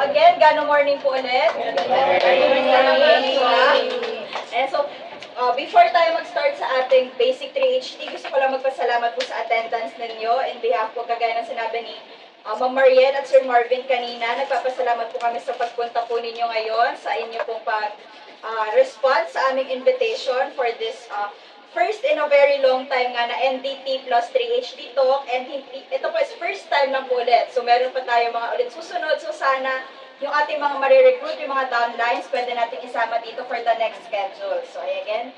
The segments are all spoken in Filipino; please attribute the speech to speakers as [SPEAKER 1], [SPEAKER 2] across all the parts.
[SPEAKER 1] again, Gano morning po ulit. Good morning. And so, before tayo mag-start sa ating basic 3HD, gusto ko lang magpasalamat po sa attendance ninyo in behalf po, kagaya ng sinabi ni Ma'am Mariel at Sir Marvin kanina. Nagpapasalamat po kami sa pagpunta po ninyo ngayon, sa inyo pong response sa aming invitation for this first in a very long time nga na NDT plus 3HD talk, and ito po is first time lang po ulit. So meron pa tayo mga ulit susunod. So sana yung ating mga marirecruit, yung mga downlines, pwede natin isama dito for the next schedule. So ayan,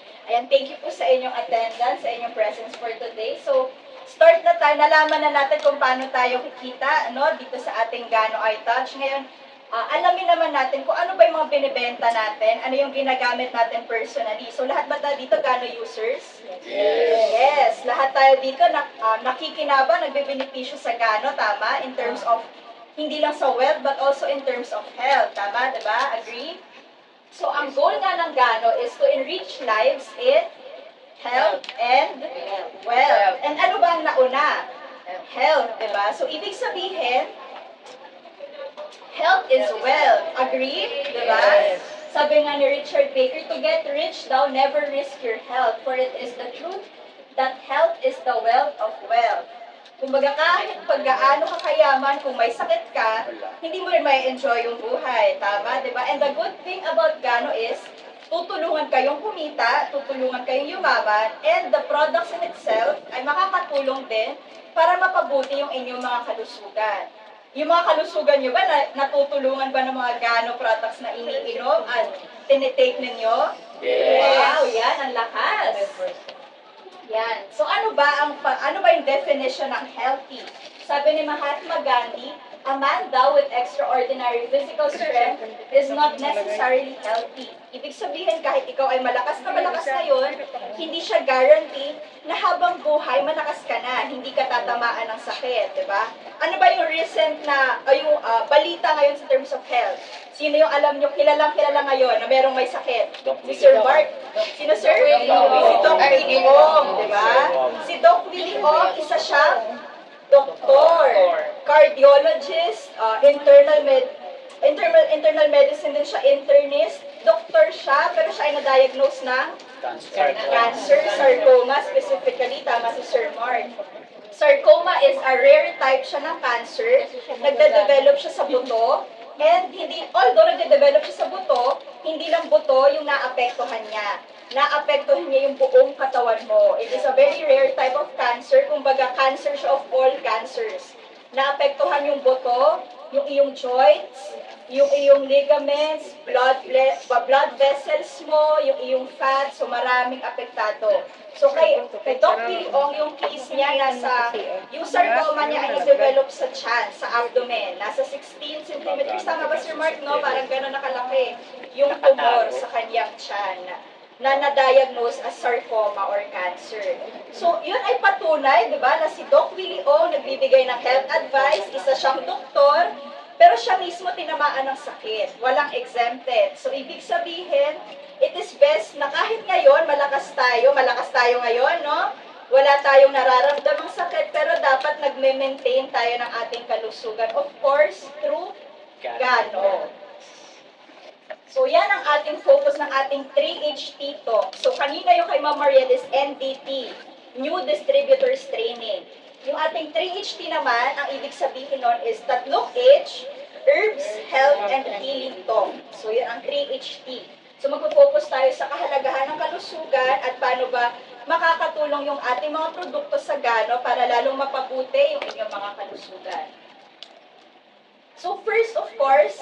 [SPEAKER 1] thank you po sa inyong attendance, sa inyong presence for today. So start na tayo, nalaman na natin kung paano tayo kikita dito sa ating Gano iTouch. Ngayon, alamin naman natin kung ano ba yung mga binibenta natin, ano yung ginagamit natin personally. So lahat ba tayo dito Gano users? Yes. Lahat tayo dito nakikinabang, nagbebenepisyo sa Gano, tama? In terms of, hindi lang sa wealth, but also in terms of health, tama? Diba? Agree? So ang goal nga ng Gano is to enrich lives in health and wealth. And ano ba ang nauna? Health, diba? So ibig sabihin, health is wealth. Agree? Diba? Yes. Sabi nga ni Richard Baker, to get rich, thou never risk your health, for it is the truth that health is the wealth of wealth. Kumbaga kahit paggaano ka kayaman, kung may sakit ka, hindi mo rin may enjoy yung buhay. Tama? Diba? And the good thing about Gano is, tutulungan kayong kumita, tutulungan kayong yumaman, and the products in itself ay makakatulong din para mapabuti yung inyong mga kalusugan. Yung mga kalusugan nyo ba, natutulungan ba ng mga Gano products na iniinom at tinitake ninyo? Yes. Wow, yan, ang lakas. Yan. So ano ba yung definition ng healthy? Sabi ni Mahatma Gandhi, a man daw with extraordinary physical strength is not necessarily healthy. Ibig sabihin, kahit ikaw ay malakas na ngayon, hindi siya guarantee na habang buhay, malakas ka na, hindi ka tatamaan ng sakit, di ba? Ano ba yung recent na, balita ngayon sa terms of health? Sino yung alam nyo, kilalang ngayon na merong may sakit? Si Sir Mark. Sino, Sir? Si Doc Willie Ong, di ba? Si Doc Willie Ong, isa siyang doktor, cardiologist, internal medicine din siya, internist, doktor siya, pero siya ay na-diagnose ng cancer, sarcoma specifically, tama si Sir Mark. Sarcoma is a rare type siya ng cancer, nagde-develop siya sa buto, and although nagde-develop siya sa buto, hindi lang buto yung naapektuhan niya. Naapektuhan niya yung buong katawan mo. It is a very rare type of cancer, kumbaga cancer siya of all cancers. Naapektuhan yung buto, yung iyong joints, yung iyong ligaments, blood vessels mo, yung iyong fat, so maraming apektado. So kay Doc Willie Ong, yung case niya, yung sarcoma niya ay na-develop sa tiyan, sa abdomen. Nasa 16 centimeters, tama ba Sir Mark, no? Parang gano'n nakalaki yung tumor sa kanyang tiyan na na-diagnose as sarcoma or cancer. So, yun ay patunay, di ba, na si Doc Willie Ong nagbibigay ng health advice, isa siyang doktor, pero siya mismo tinamaan ng sakit. Walang exempted. So, ibig sabihin, it is best na kahit ngayon, malakas tayo ngayon, no? Wala tayong nararamdamang sakit, pero dapat nagme-maintain tayo ng ating kalusugan. Of course, through Gano. So, yan ang ating focus ng ating 3HT talk. So, kanina yung kay Ma'am Mariel is NDT, New Distributors Training. Yung ating 3HT naman, ang ibig sabihin nun is tatlong H, Herbs, Health, and Healing Talk. So, yan ang 3HT. So, magpo-focus tayo sa kahalagahan ng kalusugan at paano ba makakatulong yung ating mga produkto sa Gano para lalong mapabuti yung inyong mga kalusugan. So, first, of course,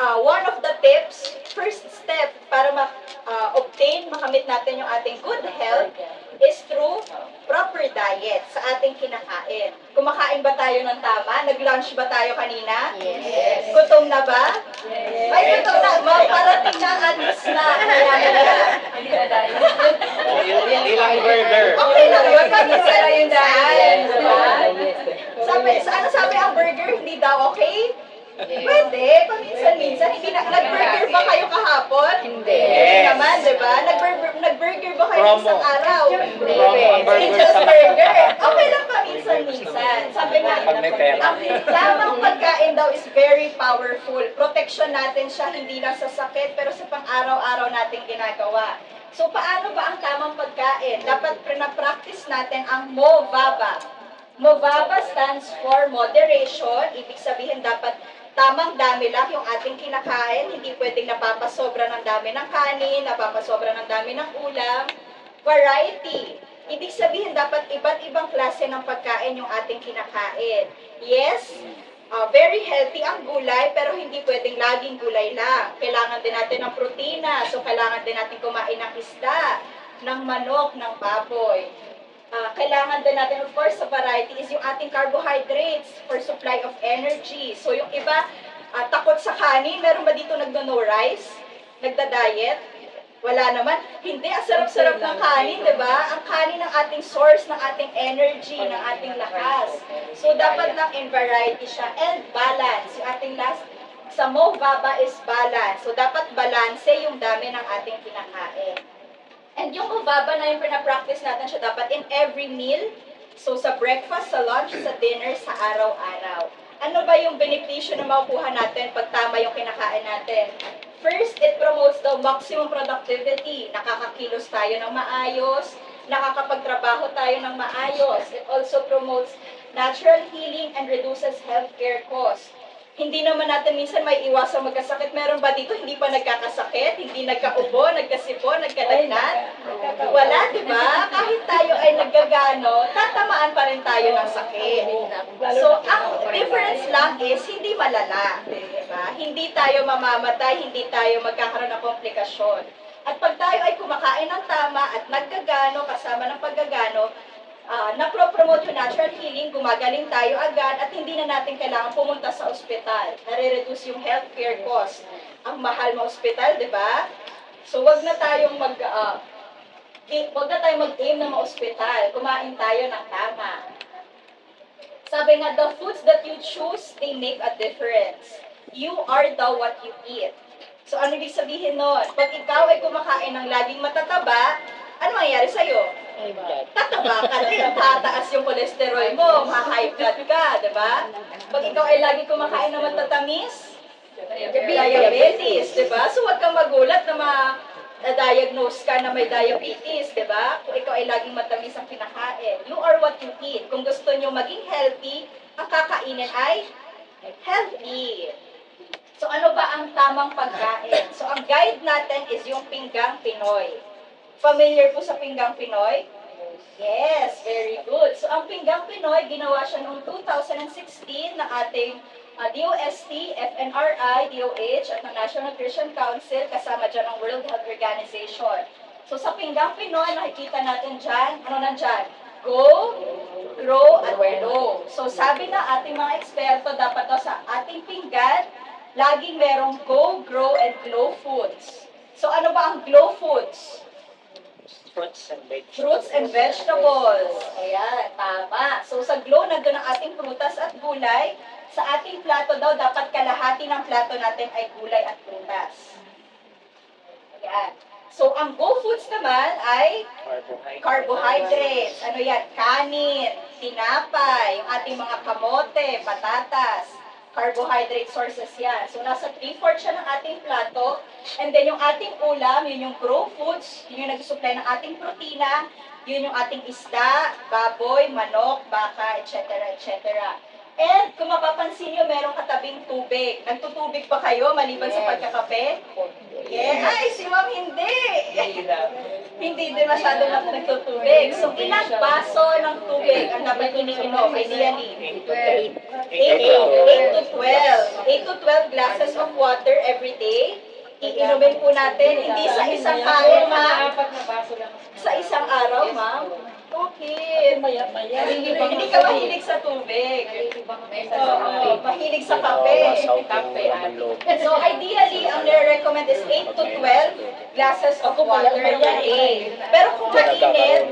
[SPEAKER 1] one of the tips, first step para makamit natin yung ating good health is through proper diet sa ating kinakain. Kumakain ba tayo ng tama? Nag-lunch ba tayo kanina? Yes. Gutom na ba? Yes. Ay, gutom na. Parating na anis na.
[SPEAKER 2] Ilang burger.
[SPEAKER 1] Okay lang yun. Paminsan yun dahil. Sabi ang burger, hindi daw okay? Pwede, paminsan-minsan. Nag-burger ba kayo kahapon?
[SPEAKER 2] Hindi.
[SPEAKER 1] Hindi naman, di ba? Nag-burger ba kayo isang araw?
[SPEAKER 2] Hindi.
[SPEAKER 1] Just burger. Okay lang paminsan paminsan-minsan. Sabi nga,
[SPEAKER 2] Pag may pera.
[SPEAKER 1] ang tamang pagkain daw is very powerful. Protection natin siya, hindi lang sa sakit, pero sa pang-araw-araw nating ginagawa. So, paano ba ang tamang pagkain? Dapat na-practice natin ang MOVABA. MOVABA stands for moderation. Ibig sabihin, dapat tamang dami lang yung ating kinakain. Hindi pwedeng napapasobra ng dami ng kanin, napapasobra ng dami ng ulam. Variety. Ibig sabihin, dapat iba't ibang klase ng pagkain yung ating kinakain. Yes, very healthy ang gulay, pero hindi pwedeng laging gulay lang. Kailangan din natin ng protina, so kailangan din natin kumain ng isda, ng manok, ng baboy. Kailangan din natin, of course, sa variety is yung ating carbohydrates for supply of energy. So yung iba, takot sa kanin, meron ba dito nagno-no rice? Nagda-diet? Wala naman. Hindi, ang sarap-sarap ng kanin, di ba? Ang kanin ng ating source, ng ating energy, ng ating lakas. So dapat lang in variety siya. And balance. Yung ating last, sa MOVABA is balance. So dapat balanse yung dami ng ating kinakain. And yung MOVABA na yung pinapractice natin siya dapat in every meal. So sa breakfast, sa lunch, sa dinner, sa araw-araw. Ano ba yung benepisyo na makukuha natin pag tama yung kinakain natin? First, it promotes the maximum productivity. Nakakakilos tayo ng maayos, nakakapagtrabaho tayo ng maayos. It also promotes natural healing and reduces healthcare costs. Hindi naman natin minsan may iwasang magkasakit. Meron ba dito hindi pa nagkakasakit? Hindi nagkaubo, nagkasipo, nagkalagnat? Wala, di ba? Kahit tayo ay naggagano, tatamaan pa rin tayo ng sakit. So, ang difference lang is hindi malala. Di ba? Hindi tayo mamamatay, hindi tayo magkakaroon ng komplikasyon. At pag tayo ay kumakain ng tama at naggagano, kasama ng paggagano, napro-promote yung natural healing, gumagaling tayo agad, at hindi na natin kailangan pumunta sa ospital. Nare-reduce yung healthcare cost. Ang mahal ng ospital, di ba? So, wag na tayong mag-aim na ma-ospital. Kumain tayo ng tama. Sabi nga, the foods that you choose, they make a difference. You are what you eat. So, ano ibig sabihin nun? Pag ikaw ay kumakain ng laging matataba, ano mangyayari sa'yo? Tataba ka din, tataas yung cholesterol mo, ma-high blood ka, di ba? Pag ikaw ay lagi kumakain ng matatamis, diabetes, di ba? So, huwag kang magulat na na-diagnose ka na may diabetes, di ba? Kung ikaw ay laging matamis ang kinakain. You are what you eat. Kung gusto nyo maging healthy, ang kakainin ay healthy. So, ano ba ang tamang pagkain? So, ang guide natin is yung Pinggang Pinoy. Familiar po sa Pinggang Pinoy? Yes, very good. So, ang Pinggang Pinoy, ginawa siya noong 2016 ng ating DOST, FNRI, DOH, at ng National Nutrition Council, kasama dyan ang World Health Organization. So, sa Pinggang Pinoy, nakikita natin dyan, ano nandyan? Go, grow, at glow. So, sabi na ating mga eksperto, dapat daw sa ating pinggan, laging merong go, grow, and glow foods. So, ano ba ang glow foods?
[SPEAKER 2] Fruits and vegetables.
[SPEAKER 1] Fruits and vegetables. Ayan, tama. So, sa glow, nandun ang ating prutas at gulay. Sa ating plato daw, dapat kalahati ng plato natin ay gulay at prutas. Ayan. So, ang go foods naman ay carbohydrates. Ano yan? Kanin, tinapay, yung ating mga kamote, patatas. Carbohydrate sources yan. So, nasa 3/4 siya ng ating plato. And then, yung ating ulam, yun yung grow foods, yun yung nag-supply ng ating protina, yun yung ating isda, baboy, manok, baka, etc., etc. And, kung mapapansin nyo, merong katabing tubig. Nagtutubig pa kayo maliban sa pagkakape? Yeah. Ay, si Ma'am hindi. Hindi din masyado na nagtutubig. So, ilang baso ng tubig ang dapat iniinom, ideally? 8 to 12. 8 to 12 glasses of water every day. Iinumin po natin, hindi sa isang kain, ma'am. Sa isang araw, ma'am. Okay. Hindi ka mahilig sa tubig. Oo, mahilig sa kape. So, ideally, ang nire-recommend is 8 to 12 glasses of water a day. Pero kung mainit,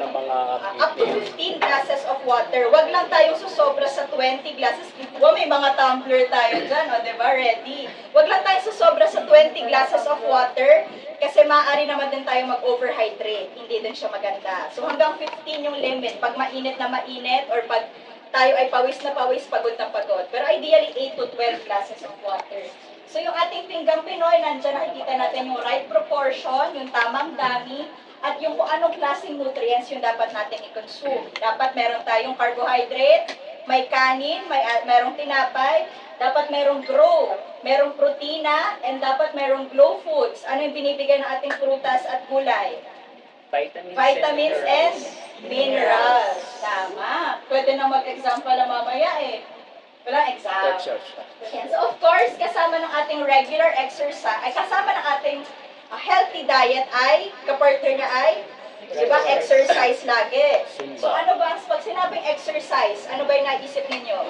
[SPEAKER 1] up to 15 glasses of water. Wag lang tayong susobra sa 20 glasses. May mga tumbler tayo dyan, o, diba? Ready. Wag lang tayong susobra sa 20 glasses of water kasi maaari naman din tayo mag-overhydrate. Hindi din siya maganda. So, hanggang 15 yung limit. Pag mainit na mainit or pag tayo ay pawis na pawis, pagod na pagod. Pero ideally, 8 to 12 glasses of water. So yung ating pinggang Pinoy, nandiyan nakikita natin yung right proportion, yung tamang dami, at yung kung anong klaseng nutrients yung dapat natin i-consume. Dapat meron tayong carbohydrate, may kanin, merong tinapay, dapat merong grow, merong protina, and dapat merong glow foods. Ano yung binibigay ng ating prutas at gulay? Vitamins and minerals. Tama. Pwede na mag-exam pala mamaya eh. Walang exam. Yan. So of course, kasama ng ating regular exercise, ay kasama ng ating healthy diet ay, kapartner niya ay, di ba, exercise lagi. So ano ba, pag sinabing exercise, ano ba yung naisip ninyo?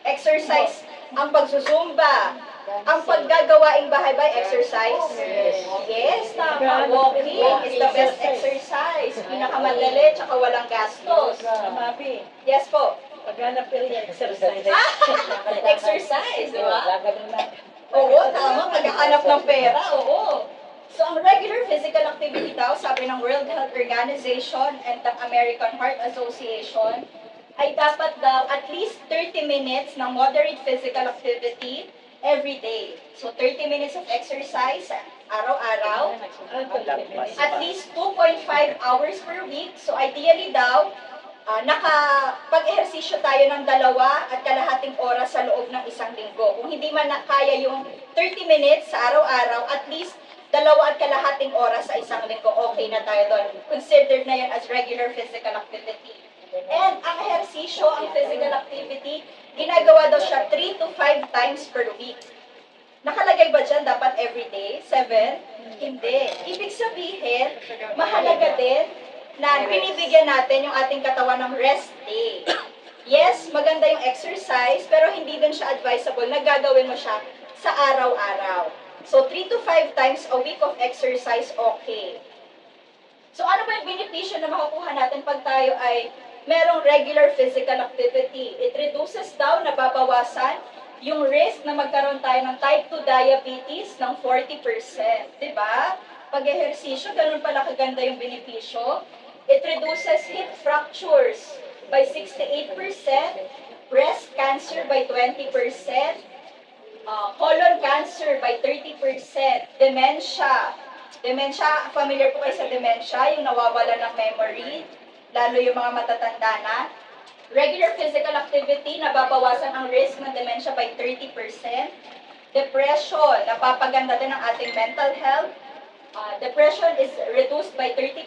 [SPEAKER 1] Exercise, ang pagsusumba, ang paggagawaing bahay ba exercise? Yes, tama. Walking is the best exercise. Pinakamadali, tsaka walang gastos.
[SPEAKER 3] Mabi,
[SPEAKER 1] Yes po.
[SPEAKER 3] paghanap ko yung exercise.
[SPEAKER 1] Exercise, di ba? Oo, tama. Paghahanap ng pera, oo. So, ang regular physical activity daw, sabi ng World Health Organization and the American Heart Association, ay dapat daw at least 30 minutes ng moderate physical activity every day. So, 30 minutes of exercise araw-araw. At least 2.5 hours per week. So, ideally daw, nakapag-ehersisyo tayo ng 2.5 oras sa loob ng isang linggo. Kung hindi man kaya yung 30 minutes sa araw-araw, at least 2.5 oras sa isang linggo, okay na tayo doon. Considered na yun as regular physical activity. And ang ehersisyo, ang physical activity, ginagawa daw siya 3 to 5 times per week. Nakalagay ba dyan dapat every day? 7? Hindi. Ibig sabihin, mahalaga din na binibigyan natin yung ating katawan ng rest day. Yes, maganda yung exercise, pero hindi din siya advisable na gagawin mo siya sa araw-araw. So, 3 to 5 times a week of exercise, okay. So, ano ba yung benepisyo na makukuha natin pag tayo ay merong regular physical activity? It reduces daw, nababawasan yung risk na magkaroon tayo ng type 2 diabetes ng 40%. Diba? Pag-ehersisyo, ganun pala kaganda yung benepisyo. It reduces hip fractures by 68%, breast cancer by 20%, colon cancer by 30%, dementia. Dementia, familiar po kayo sa dementia, yung nawawala ng memory, lalo yung mga matatanda na. Regular physical activity, nababawasan ang risk ng dementia by 30%. Depression, napapaganda din ang ating mental health. Depression is reduced by 30%.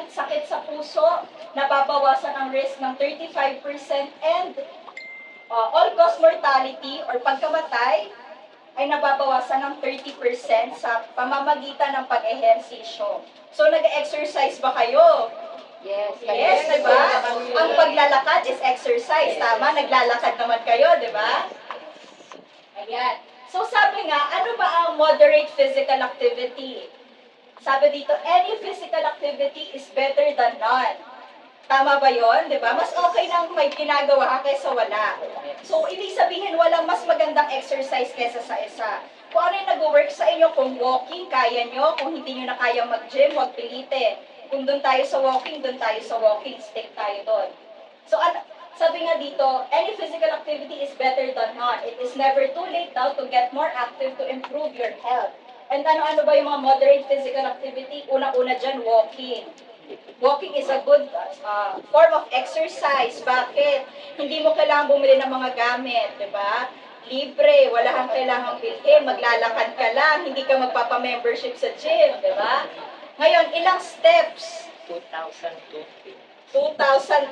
[SPEAKER 1] Sakit sa puso, nababawasan ang risk ng 35%. And all-cause mortality or pagkamatay ay nababawasan ng 30% sa pamamagitan ng pag-ehersisyo. So, nag-exercise ba kayo? Yes, diba? Ang paglalakad is exercise. Tama, naglalakad naman kayo, diba? Ayan. So, sabi nga, ano ba ang moderate physical activity? Sabi dito, any physical activity is better than none. Tama ba yon? Diba? Mas okay nang may ginagawa ka kaysa wala. So, ibig sabihin, walang mas magandang exercise kaysa sa isa. Kung ano yung nag-work sa inyo, kung walking, kaya nyo. Kung hindi nyo na kaya mag-gym, huwag pilitin. Kung doon tayo sa walking, doon tayo sa walking. Stick tayo doon. So, sabi nga dito, any physical activity is better than none. It is never too late now to get more active to improve your health. And ano-ano ba yung mga moderate physical activity? Una-una dyan, walking. Walking is a good form of exercise. Bakit? Hindi mo kailangan bumili ng mga gamit, di ba? Libre, wala kang kailangang bilhin, maglalakad ka lang, hindi ka magpapa-membership sa gym, di ba? Ngayon, ilang steps?
[SPEAKER 2] 2,000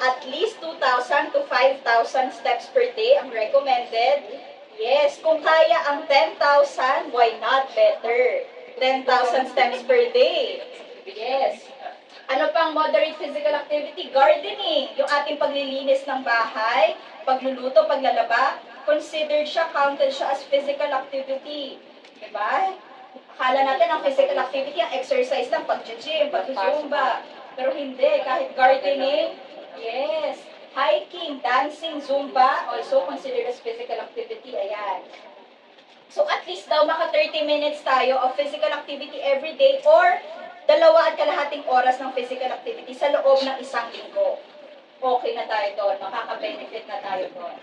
[SPEAKER 1] at least 2,000 to 5,000 steps per day ang recommended. Yes, kung kaya ang 10,000, why not better? 10,000 steps per day. Yes. Ano pang moderate physical activity? Gardening. Yung ating paglilinis ng bahay, pagluluto, paglalaba, considered siya, counted siya as physical activity. Diba? Akala natin ang physical activity, ang exercise lang, pag-gym, pag-zumba. Pero hindi, kahit gardening, yes. Hiking, dancing, zumba, also considered as physical activity. Ayan. So at least daw maka 30 minutes tayo of physical activity every day or 2.5 oras ng physical activity sa loob ng isang linggo. okay na tayo doon, makaka-benefit na tayo doon.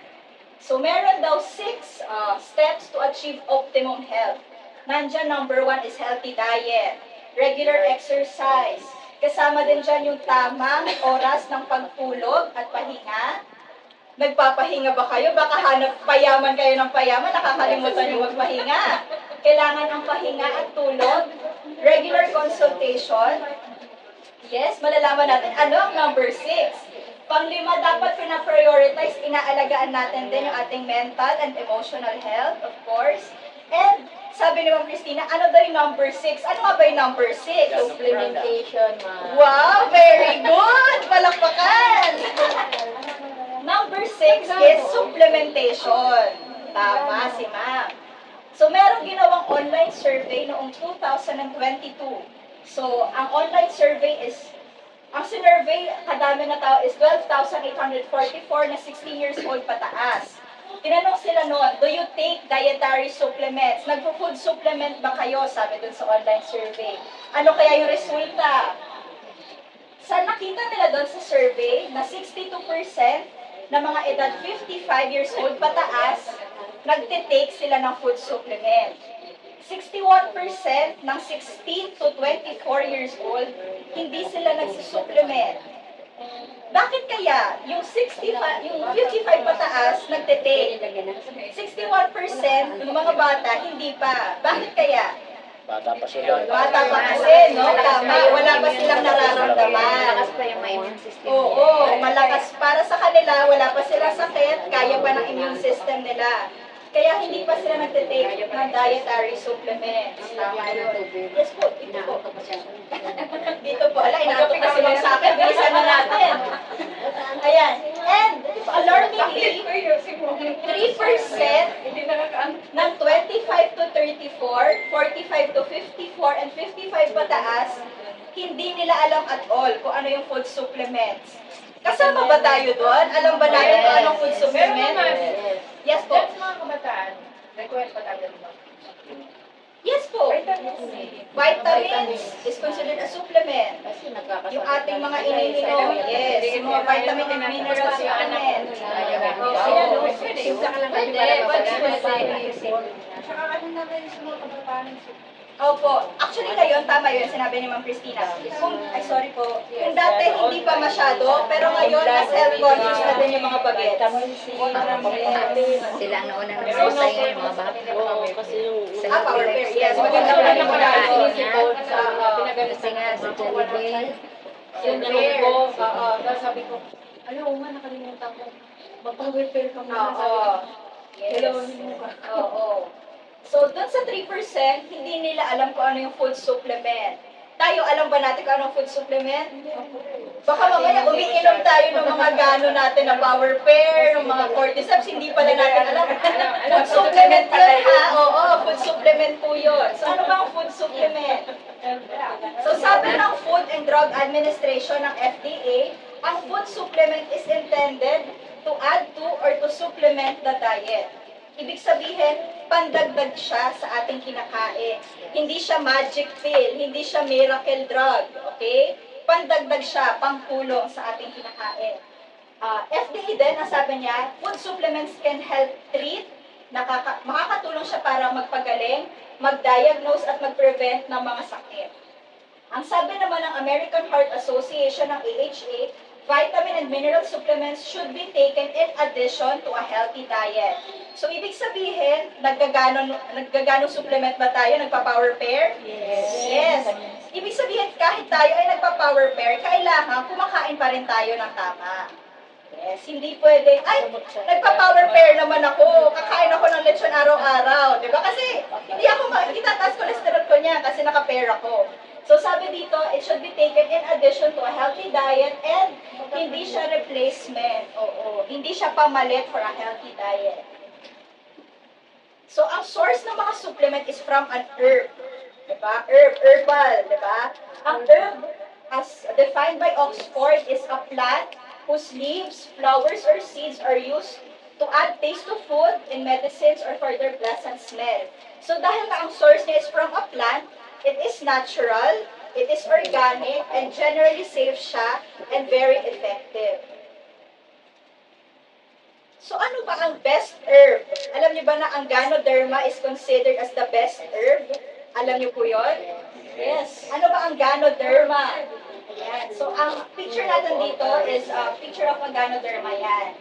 [SPEAKER 1] So, meron daw 6 steps to achieve optimum health. Nandyan, number 1 is healthy diet, regular exercise, kasama din dyan yung tamang oras ng pagtulog at pahinga. Nagpapahinga ba kayo? Baka hanap payaman kayo ng payaman, nakakalimutan yung magpahinga. Kailangan ng pahinga at tulog, regular consultation. Yes, malalaman natin ano ang number 6. Pang-5, dapat pina-prioritize, inaalagaan natin din yung ating mental and emotional health, of course. And sabi ni Ma'am Christina, ano daw yung number 6? Ano nga ba yung number 6?
[SPEAKER 3] Supplementation, ma'am.
[SPEAKER 1] Wow, very good! Palakpakan! Number 6 is supplementation. Tama si Ma'am. So, merong ginawang online survey noong 2022. So, ang online survey is, ang sinurvey, kadami na tao is 12,844 na 16 years old pataas. Tinanong sila noon, do you take dietary supplements? Nagpo-food supplement ba kayo? Sabi dun sa online survey. Ano kaya yung resulta? Sa nakita nila doon sa survey na 62% na mga edad 55 years old pataas, nagtitake sila ng food supplement. 61% ng 16 to 24 years old, hindi sila nagsusupplement. Bakit kaya? Yung 55 pataas, nagtitake. 61% ng mga bata, hindi pa. Bakit kaya?
[SPEAKER 2] Bata pa sila.
[SPEAKER 1] Bata pa kasi, no? Tama, wala pa silang nararamdaman.
[SPEAKER 3] Malakas pa yung immune system.
[SPEAKER 1] Oo, malakas. Para sa kanila, wala pa silang sakit, kaya pa ng immune system nila. Kaya hindi pa sila nagtitake ng dietary supplements. Tama yun. Yes po, ito po. Dito po, ala, inaantok na sila sa akin. Bilisan na natin. Ayan. And, alarmingly, 3% ng 25 to 34, 45 to 54, and 55 pataas, hindi nila alam at all kung ano yung food supplements. Kasama ba tayo doon? Alam ba natin kung anong food supplement? Yes po.
[SPEAKER 3] That's mga kabataan. Required pa tayo ba?
[SPEAKER 1] Yes po.
[SPEAKER 3] Vitamins.
[SPEAKER 1] Vitamins is considered a supplement.
[SPEAKER 3] Kasi nagkakasakit.
[SPEAKER 1] Yung ating mga iniinom, yes. Yung mga vitamin and mineral supplement.
[SPEAKER 3] Tsaka ano naman sa mga kabataan.
[SPEAKER 1] Opo. Actually ngayon, tama yun, sinabi ni Ma'am Christina. Sorry po. Kung dati hindi pa masyado, pero ngayon, mas health conscious na din yung mga bagets.
[SPEAKER 4] Sila ang nauna ng sasay ng mga bata.
[SPEAKER 2] Kasi yung...
[SPEAKER 1] Power pair, yes. Maganda
[SPEAKER 4] Wala
[SPEAKER 1] na
[SPEAKER 4] na
[SPEAKER 1] naman
[SPEAKER 4] mga
[SPEAKER 1] natin.
[SPEAKER 4] Kasi nga sa Jollibee,
[SPEAKER 3] Yun yung ko. Tapos sabi ko, nakalimutan ko. Mag-power-pair ka muna.
[SPEAKER 1] Oo. Yes. Oo. So, dun sa 3%, hindi nila alam kung ano yung food supplement. Tayo, alam ba natin kung anong food supplement? Baka mamaya umiinom tayo ng mga gano natin na power pair, ng mga cordyceps, hindi pala natin alam. Food supplement yun ha? Oo, food supplement po yun. So, ano ba ang food supplement? So, sabi ng Food and Drug Administration ng FDA, ang food supplement is intended to add to or to supplement the diet. Ibig sabihin, pandagdag siya sa ating kinakain. Hindi siya magic pill, hindi siya miracle drug, okay? Pandagdag siya, pangtulong sa ating kinakain. FDA din, ang sabi niya, food supplements can help treat, makakatulong siya para magpagaling, mag-diagnose at mag-prevent ng mga sakit. Ang sabi naman ng American Heart Association ng AHA, vitamin and mineral supplements should be taken in addition to a healthy diet. So, ibig sabihin, naggaganong supplement ba tayo? Nagpa-power pair? Yes. Ibig sabihin, kahit tayo ay nagpa-power pair, kailangan kumakain pa rin tayo ng tama. Yes, hindi pwede, ay, nagpa-power pair naman ako, kakain ako ng lechon araw-araw, di ba? Kasi, hindi ako itataas cholesterol ko niya kasi naka-pair ako. So sabi dito, it should be taken in addition to a healthy diet and hindi siya replacement. Oo, hindi siya pamalit for a healthy diet. So ang source ng mga supplement is from an herb. Diba? Herbal, diba? Ang herb, as defined by Oxford, is a plant whose leaves, flowers, or seeds are used to add taste to food, in medicines, or for their pleasant smell. So dahil na ang source niya is from a plant, it is natural, it is organic, and generally safe siya, and very effective. So ano ba ang best herb? Alam niyo ba na ang Ganoderma is considered as the best herb? Alam niyo po yun? Yes. Ano ba ang Ganoderma? Ayan. So ang picture natin dito is a picture of a Ganoderma yan.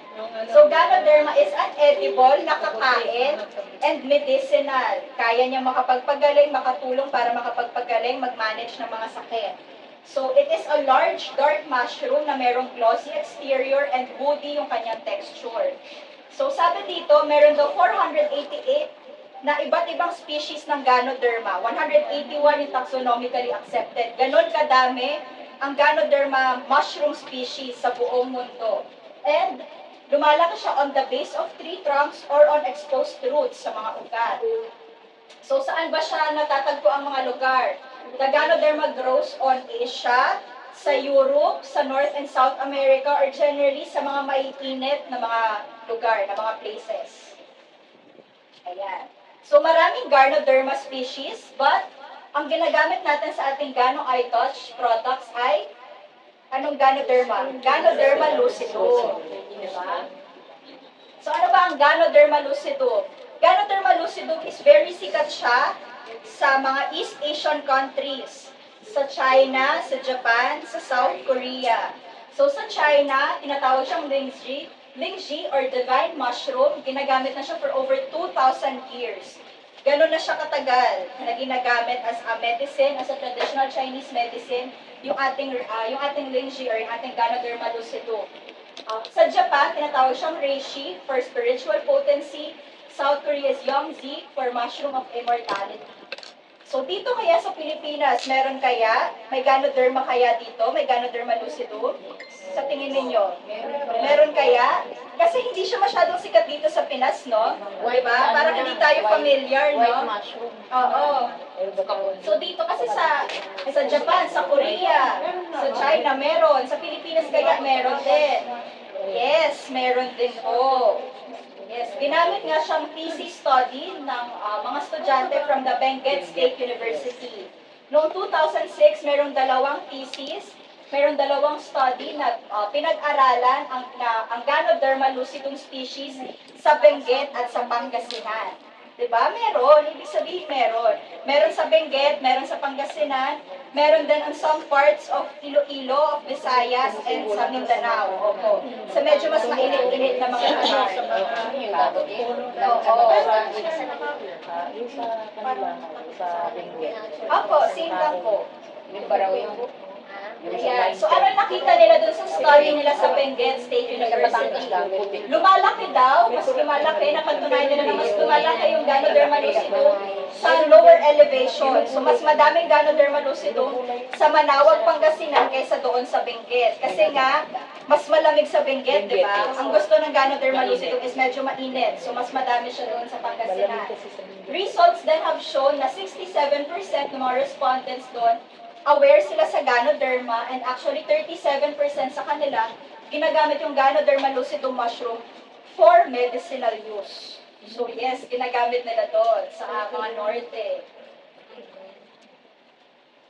[SPEAKER 1] So Ganoderma is an edible, nakakain, and medicinal. Kaya niya makapagpagaling, makatulong para makapagpagaling, mag-manage ng mga sakit. So, it is a large, dark mushroom na merong glossy exterior and woody yung kanyang texture. So, sabi dito, meron daw 488 na iba't ibang species ng Ganoderma. 181 yung taxonomically accepted. Ganon kadami ang Ganoderma mushroom species sa buong mundo. And, lumalaki siya on the base of tree trunks or on exposed roots sa mga ugat. So, saan ba siya natatagpo ang mga lugar? The Ganoderma grows on Asia, sa Europe, sa North and South America, or generally sa mga maiinit na mga lugar, na mga places. Ayan. So, maraming Ganoderma species, but ang ginagamit natin sa ating Gano iTouch products ay anong Ganoderma? Ganoderma lucidum. Diba? So, ano ba ang Ganoderma lucidum? Ganoderma lucidum is very sikat siya sa mga East Asian countries, sa China, sa Japan, sa South Korea. So sa China, tinatawag siyang Lingji or divine mushroom. Ginagamit na siya for over 2,000 years. Ganon na siya katagal na ginagamit as a medicine, as a traditional Chinese medicine, yung ating Lingji or yung ating Ganoderma lucidum. Sa Japan, tinatawag siyang Reishi for spiritual potency. South Korea's Yongzi for mushroom of immortality. So dito kaya sa Pilipinas, may Ganoderma kaya dito? May Ganoderma lucidum? Sa tingin ninyo? Meron kaya? Kasi hindi siya masyadong sikat dito sa Pinas, no? Diba? Parang hindi tayo familiar, no?
[SPEAKER 3] White mushroom.
[SPEAKER 1] Oo. So dito kasi sa Japan, sa Korea, sa China meron, sa Pilipinas kaya meron din. Yes, meron din po. Yes, ginamit nga siyang thesis study ng mga estudyante from the Benguet State University. Noong 2006, merong dalawang thesis, merong dalawang study na pinag-aralan ang Ganoderma lucidum species sa Benguet at sa Pangasinan. Diba? Meron. Ibig sabihin meron. Meron sa Benguet, meron sa Pangasinan, meron din on some parts of Iloilo, of Visayas, and sa Mindanao. Opo. Sa medyo mas mainit-init na mga lugar. Oo.
[SPEAKER 2] Yung sa kanila, sa Benguet.
[SPEAKER 1] Opo, same lang po.
[SPEAKER 2] Yung baraw yung
[SPEAKER 1] Ayan. So, ano nakita nila dun sa study nila sa Benguet State University? Lumalaki daw, mas lumalaki, napatunayan nila na mas lumalaki yung Ganoderma lucidum sa lower elevation. So, mas madaming Ganoderma lucidum sa Manawag, Pangasinan kaysa doon sa Benguet. Kasi nga, mas malamig sa Benguet, di ba? Ang gusto ng Ganoderma lucidum is medyo mainit. So, mas madami siya doon sa Pangasinan. Results then have shown na 67% ng mga respondents doon aware sila sa Ganoderma, and actually 37% sa kanila ginagamit yung Ganoderma lucidum mushroom for medicinal use. So yes, ginagamit nila doon sa mga norte.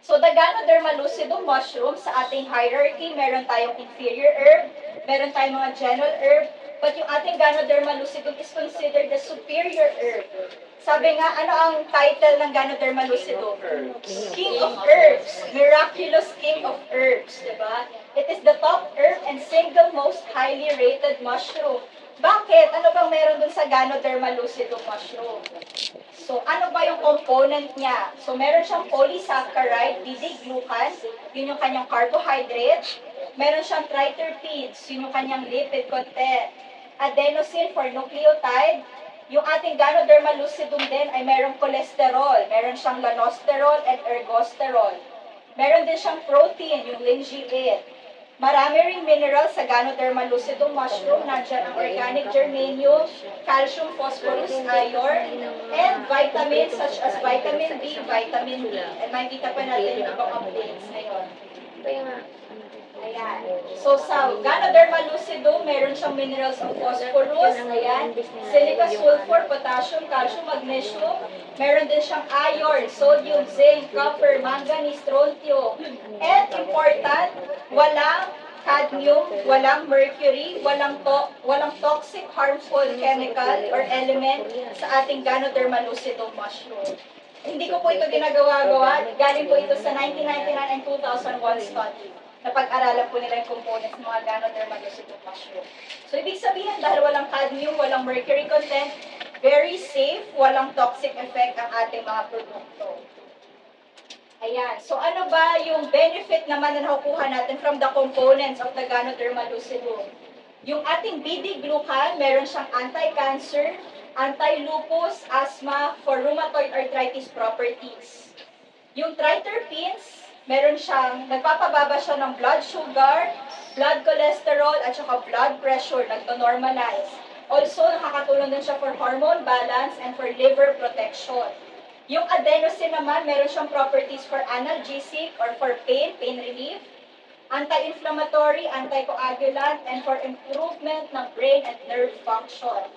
[SPEAKER 1] So the Ganoderma lucidum mushroom sa ating hierarchy, meron tayong inferior herb, meron tayong mga general herb, but yung ating Ganoderma lucidum is considered the superior herb. Sabi nga, ano ang title ng Ganoderma lucidum? King of Herbs. Miraculous King of Herbs. Diba? It is the top herb and single most highly rated mushroom. Bakit? Ano bang meron dun sa Ganoderma lucidum mushroom? So, ano ba yung component niya? So, meron siyang polysaccharide, beta-glucan, yun yung kanyang carbohydrate. Meron siyang triterpenes, yun yung kanyang lipid content. Adenosine for nucleotide. Yung ating Ganoderma lucidum din ay merong cholesterol. Meron siyang lanosterol and ergosterol. Meron din siyang protein, yung Lingji-8. Marami ring minerals sa Ganoderma lucidum mushroom. Nandiyan ang organic germanium, calcium, phosphorus, iron, and vitamins such as vitamin B, vitamin D. And makikita pa natin yung ibang updates ngayon. Ayan. So sa Ganoderma lucidum, meron siyang minerals of phosphorus, ayan, silica, sulfur, potassium, calcium, magnesium. Meron din siyang iron, sodium, zinc, copper, manganese, strontium. And important, walang cadmium, walang mercury, walang toxic, harmful chemical or element sa ating Ganoderma lucidum mushroom. Hindi ko po ito ginagawa-gawa, galing po ito sa 1999 and 2001 study. Napag-aralan po nila yung components ng mga Ganoderma lucidum mushroom. So, ibig sabihin, dahil walang cadmium, walang mercury content, very safe, walang toxic effect ang ating mga produkto. Ayan. So, ano ba yung benefit naman na nakukuha natin from the components of the Ganoderma lucidum? Yung ating BD-glucan, meron siyang anti-cancer, anti-lupus, asthma, for rheumatoid arthritis properties. Yung triterpenes, meron siyang, nagpapababa siya ng blood sugar, blood cholesterol, at saka blood pressure, nagto-normalize. Also, nakakatulong din siya for hormone balance and for liver protection. Yung adenosine naman, meron siyang properties for analgesic or for pain relief, anti-inflammatory, anticoagulant, and for improvement ng brain and nerve function.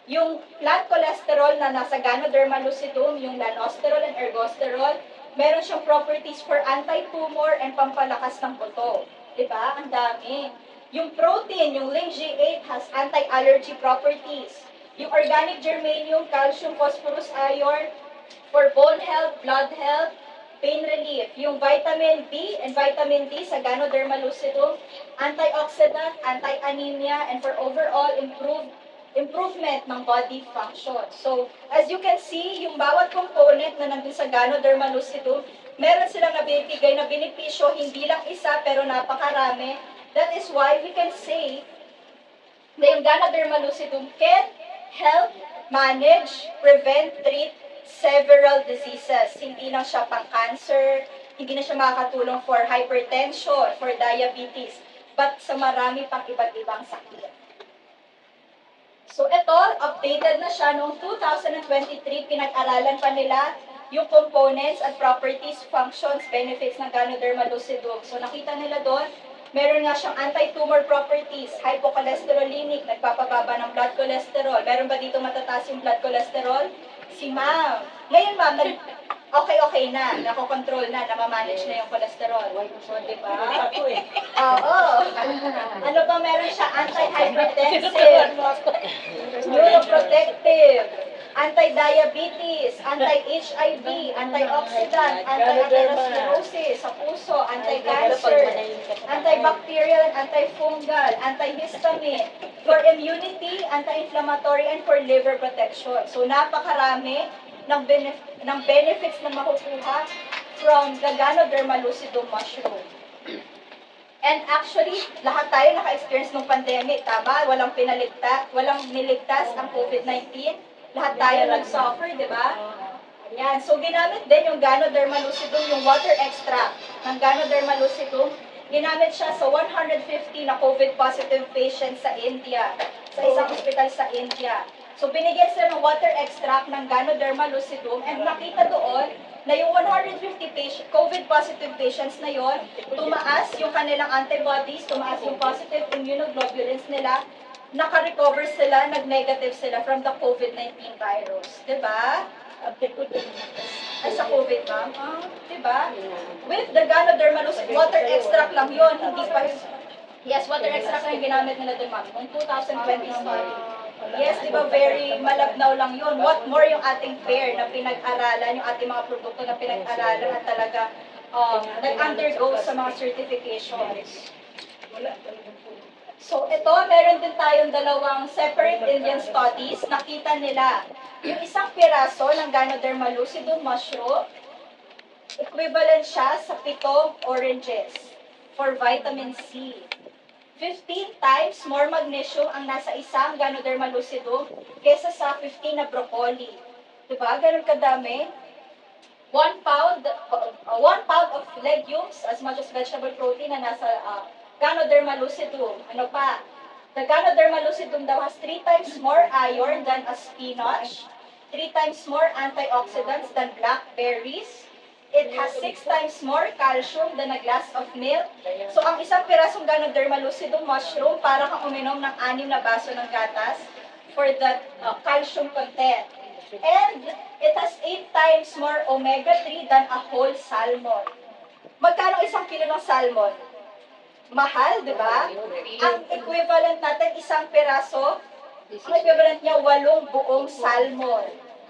[SPEAKER 1] Yung plant cholesterol na nasa Ganoderma lucidum, yung lanosterol and ergosterol, meron siyang properties for anti-tumor and pampalakas ng buto. Diba? Ang dami. Yung protein, yung link G8 has anti-allergy properties. Yung organic germanium, calcium, phosphorus, iron, for bone health, blood health, pain relief. Yung vitamin B and vitamin D sa Ganoderma lucidum, antioxidant, anti-anemia, and for overall improvement ng body function. So, as you can see, yung bawat component na nandun sa Ganoderma lucidum, meron silang nabibigay na benepisyo, hindi lang isa, pero napakarami. That is why we can say na yung Ganoderma lucidum can help, manage, prevent, treat several diseases. Hindi lang siya pang-cancer, hindi na siya makakatulong for hypertension, for diabetes, but sa marami pang iba't ibang sakit. So ito, updated na siya noong 2023, pinag-aralan pa nila yung components at properties, functions, benefits ng Ganoderma lucidum. So nakita nila doon, meron nga siyang anti-tumor properties, hypocholesterolemic, nagpapababa ng blood cholesterol. Meron ba dito matataas yung blood cholesterol? Si ma'am. Ngayon ma'am, okay na, nakokontrol na, namamanage na yung cholesterol. So, diba? Oo. Ano ba meron siya? Anti-hypertensive, neuroprotective, anti-diabetes, anti-HIV, antioxidant, anti-atherosclerosis sa puso, anti-cancer, antibacterial and antifungal, antihistamine, for immunity, anti-inflammatory, and for liver protection. So, napakarami ng benefits na makukuha from the Ganoderma lucidum mushroom. And actually, lahat tayo naka-experience ng pandemic, tama? Walang niligtas ang COVID-19. Lahat tayo nag-suffer, di ba? Ayan. So, ginamit din yung Ganoderma lucidum, yung water extract ng Ganoderma lucidum. Ginamit siya sa 150 na COVID-positive patients sa India, sa isang ospital sa India. So, binigyan sila ng water extract ng Ganoderma lucidum and nakita doon na yung 150 COVID-positive patients na yon, tumaas yung kanilang antibodies, tumaas yung positive immunoglobulins nila, naka-recover sila, nag-negative sila from the COVID-19 virus. Diba? Ay, sa COVID, ma'am? Diba? With the Ganoderma lucidum, water extract lang yon, hindi pa. Yes, water extract lang yung ginamit nila doon, ma'am. Noong 2020 study. Yes, di ba, very malabnaw lang yun. What more yung ating pair na pinag-aralan, yung ating mga produkto na pinag-aralan at talaga nag-undergo sa mga certifications. So, ito, meron din tayong dalawang separate Indian studies. Nakita nila yung isang piraso ng Ganoderma lucidum mushroom, equivalent siya sa 7 oranges for vitamin C. 15 times more magnesium ang nasa isang Ganoderma lucidum kesa sa 15 na broccoli. Diba? Ganun kadami. 1 pound of legumes, as much as vegetable protein na nasa Ganoderma lucidum. Ano pa? The Ganoderma lucidum daw has 3 times more iron than a spinach, 3 times more antioxidants than blackberries. It has 6 times more calcium than a glass of milk. So, ang isang pirasong Ganoderma lucidum mushroom, para kang uminom ng 6 na baso ng gatas for the calcium content. And it has 8 times more omega-3 than a whole salmon. Magkano isang kilo ng salmon? mahal, di ba? Ang equivalent natin, isang piraso, ang equivalent niya, 8 buong salmon.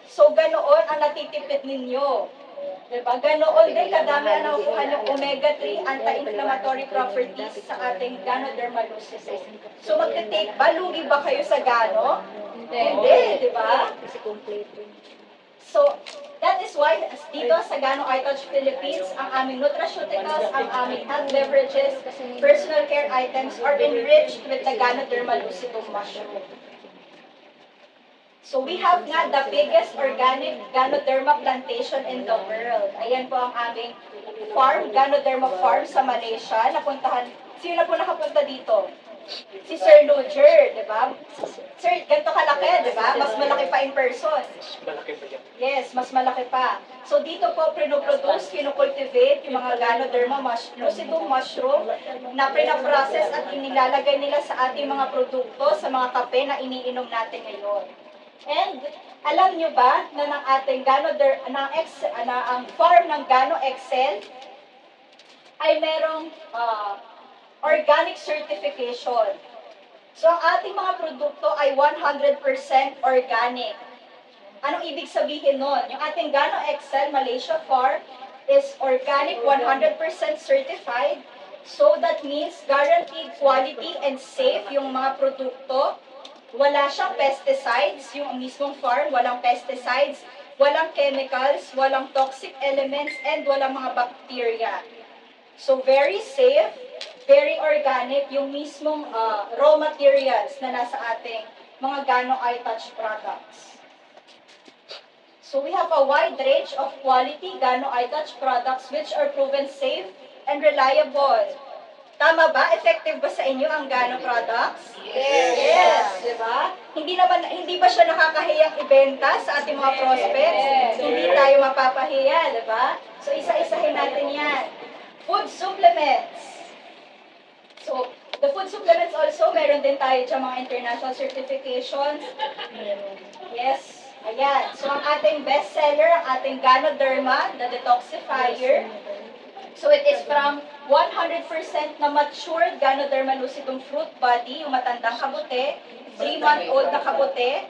[SPEAKER 1] So, ganoon ang natitipid ninyo. Diba? Ganoon din kadami ang nakukuha ng omega-3 anti-inflammatory properties sa ating Ganoderma lucidum. So, magte-take ba? Lugi ba kayo sa gano? Hindi, di ba?
[SPEAKER 4] Kasi complete.
[SPEAKER 1] So, that is why dito sa Gano Eye Touch Philippines, ang aming nutraceuticals, ang aming health beverages, personal care items are enriched with the Ganoderma lucidum mushroom. So we have nga the biggest organic Ganoderma plantation in the world. Ayan po ang aming farm, Ganoderma farm sa Malaysia. Napuntahan, sino na po nakapunta dito? Si Sir Luger, di ba? Sir, ganito kalaki, di ba? Mas malaki pa in person.
[SPEAKER 5] Malaki pa yan.
[SPEAKER 1] Yes, mas malaki pa. So dito po pinoproduce, kinocultivate yung mga Ganoderma lucidum mushroom na pinaprocess at inilalagay nila sa ating mga produkto, sa mga kape na iniinom natin ngayon. And alam nyo ba na ng ating ang farm ng Gano Excel ay merong organic certification. So ang ating mga produkto ay 100% organic. Anong ibig sabihin nun? Yung ating Gano Excel Malaysia farm is organic 100% certified. So that means guaranteed quality and safe yung mga produkto. Wala siyang pesticides, yung mismong farm, walang pesticides, walang chemicals, walang toxic elements, and walang mga bacteria. So very safe, very organic, yung mismong raw materials na nasa ating mga Gano Eye Touch products. So we have a wide range of quality Gano Eye Touch products which are proven safe and reliable. Tama ba? Effective ba sa inyo ang Gano products?
[SPEAKER 3] Yes.
[SPEAKER 1] Yes, di ba? Hindi ba siya nakakahiyang ibenta sa ating mga prospects?
[SPEAKER 3] Yes.
[SPEAKER 1] Hindi tayo mapapahiya, di ba? So isa-isahin natin yan. Food supplements. So, the food supplements also, meron din tayo dyan mga international certifications. Yes. Ayan. So, ang ating bestseller, ang ating Ganoderma, the detoxifier. So, it is from 100% na matured Ganoderma lucidum fruit body, yung matandang kabute, 3-month-old na kabute.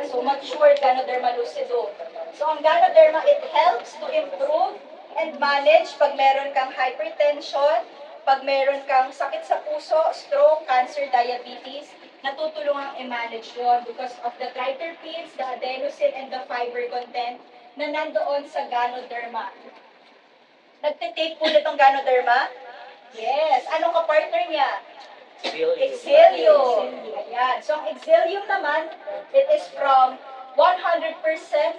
[SPEAKER 1] So, matured Ganoderma lucidum. So, ang Ganoderma, it helps to improve and manage pag meron kang hypertension, pag meron kang sakit sa puso, stroke, cancer, diabetes, natutulungan i-manage yun because of the triterpenes, the adenosine, and the fiber content na nandoon sa Ganoderma. Nagtitake po nitong Ganoderma? Yes. Anong kapartner niya? Exilium. Ayan. So, ang Exilium naman, it is from 100%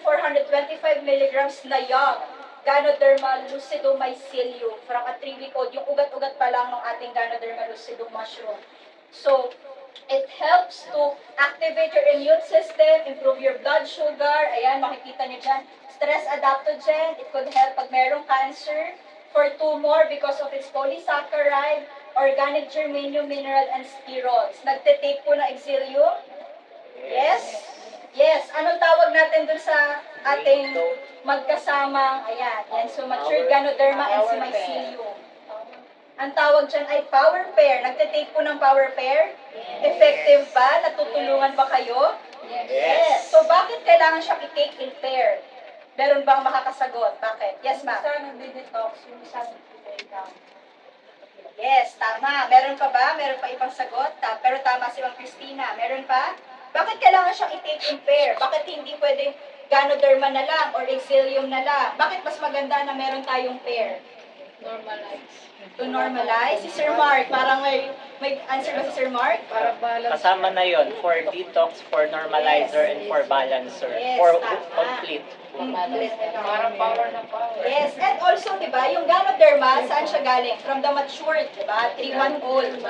[SPEAKER 1] 425 milligrams na young Ganoderma lucidum mycelium from a 3-week-old. Yung ugat-ugat pa lang ng ating Ganoderma lucidum mushroom. So, it helps to activate your immune system, improve your blood sugar. Ayan, makikita niyo dyan. Stress adaptogen, it could help pag merong cancer, for tumor because of its polysaccharide, organic germanium mineral, and sterols. Nagtitake po na Exilium? Yes? Yes. Anong tawag natin dun sa ating magkasamang, ayan, so matured Ganoderma and si mycelium. Ang tawag dyan ay power pair. Nagtitake po ng power pair? Effective ba? Natutulungan ba kayo? Yes. So bakit kailangan siya i-take in pair? Meron bang makakasagot? Bakit? Yes, ma'am.
[SPEAKER 3] Isa nagde-detox, yung isa nagde-down.
[SPEAKER 1] Yes, tama. Meron pa ba? Meron pa ibang sagot? Pero tama si Ma'am Christina. Meron pa? Bakit kailangan siyang i-take in pair? Bakit hindi pwedeng Ganoderma na lang or Exilium na lang? Bakit mas maganda na meron tayong pair?
[SPEAKER 3] Normalize.
[SPEAKER 1] To normalize? Si Sir Mark, parang may answer ba si Sir Mark?
[SPEAKER 3] Para balance.
[SPEAKER 5] Kasama na yon for detox, for normalizer, and for balancer.
[SPEAKER 1] Yes,
[SPEAKER 5] For
[SPEAKER 1] tama.
[SPEAKER 5] complete.
[SPEAKER 3] Para power na power.
[SPEAKER 1] Yes, and also, di ba, yung Ganoderma, saan siya galing? From the matured, di ba? 3-month-old.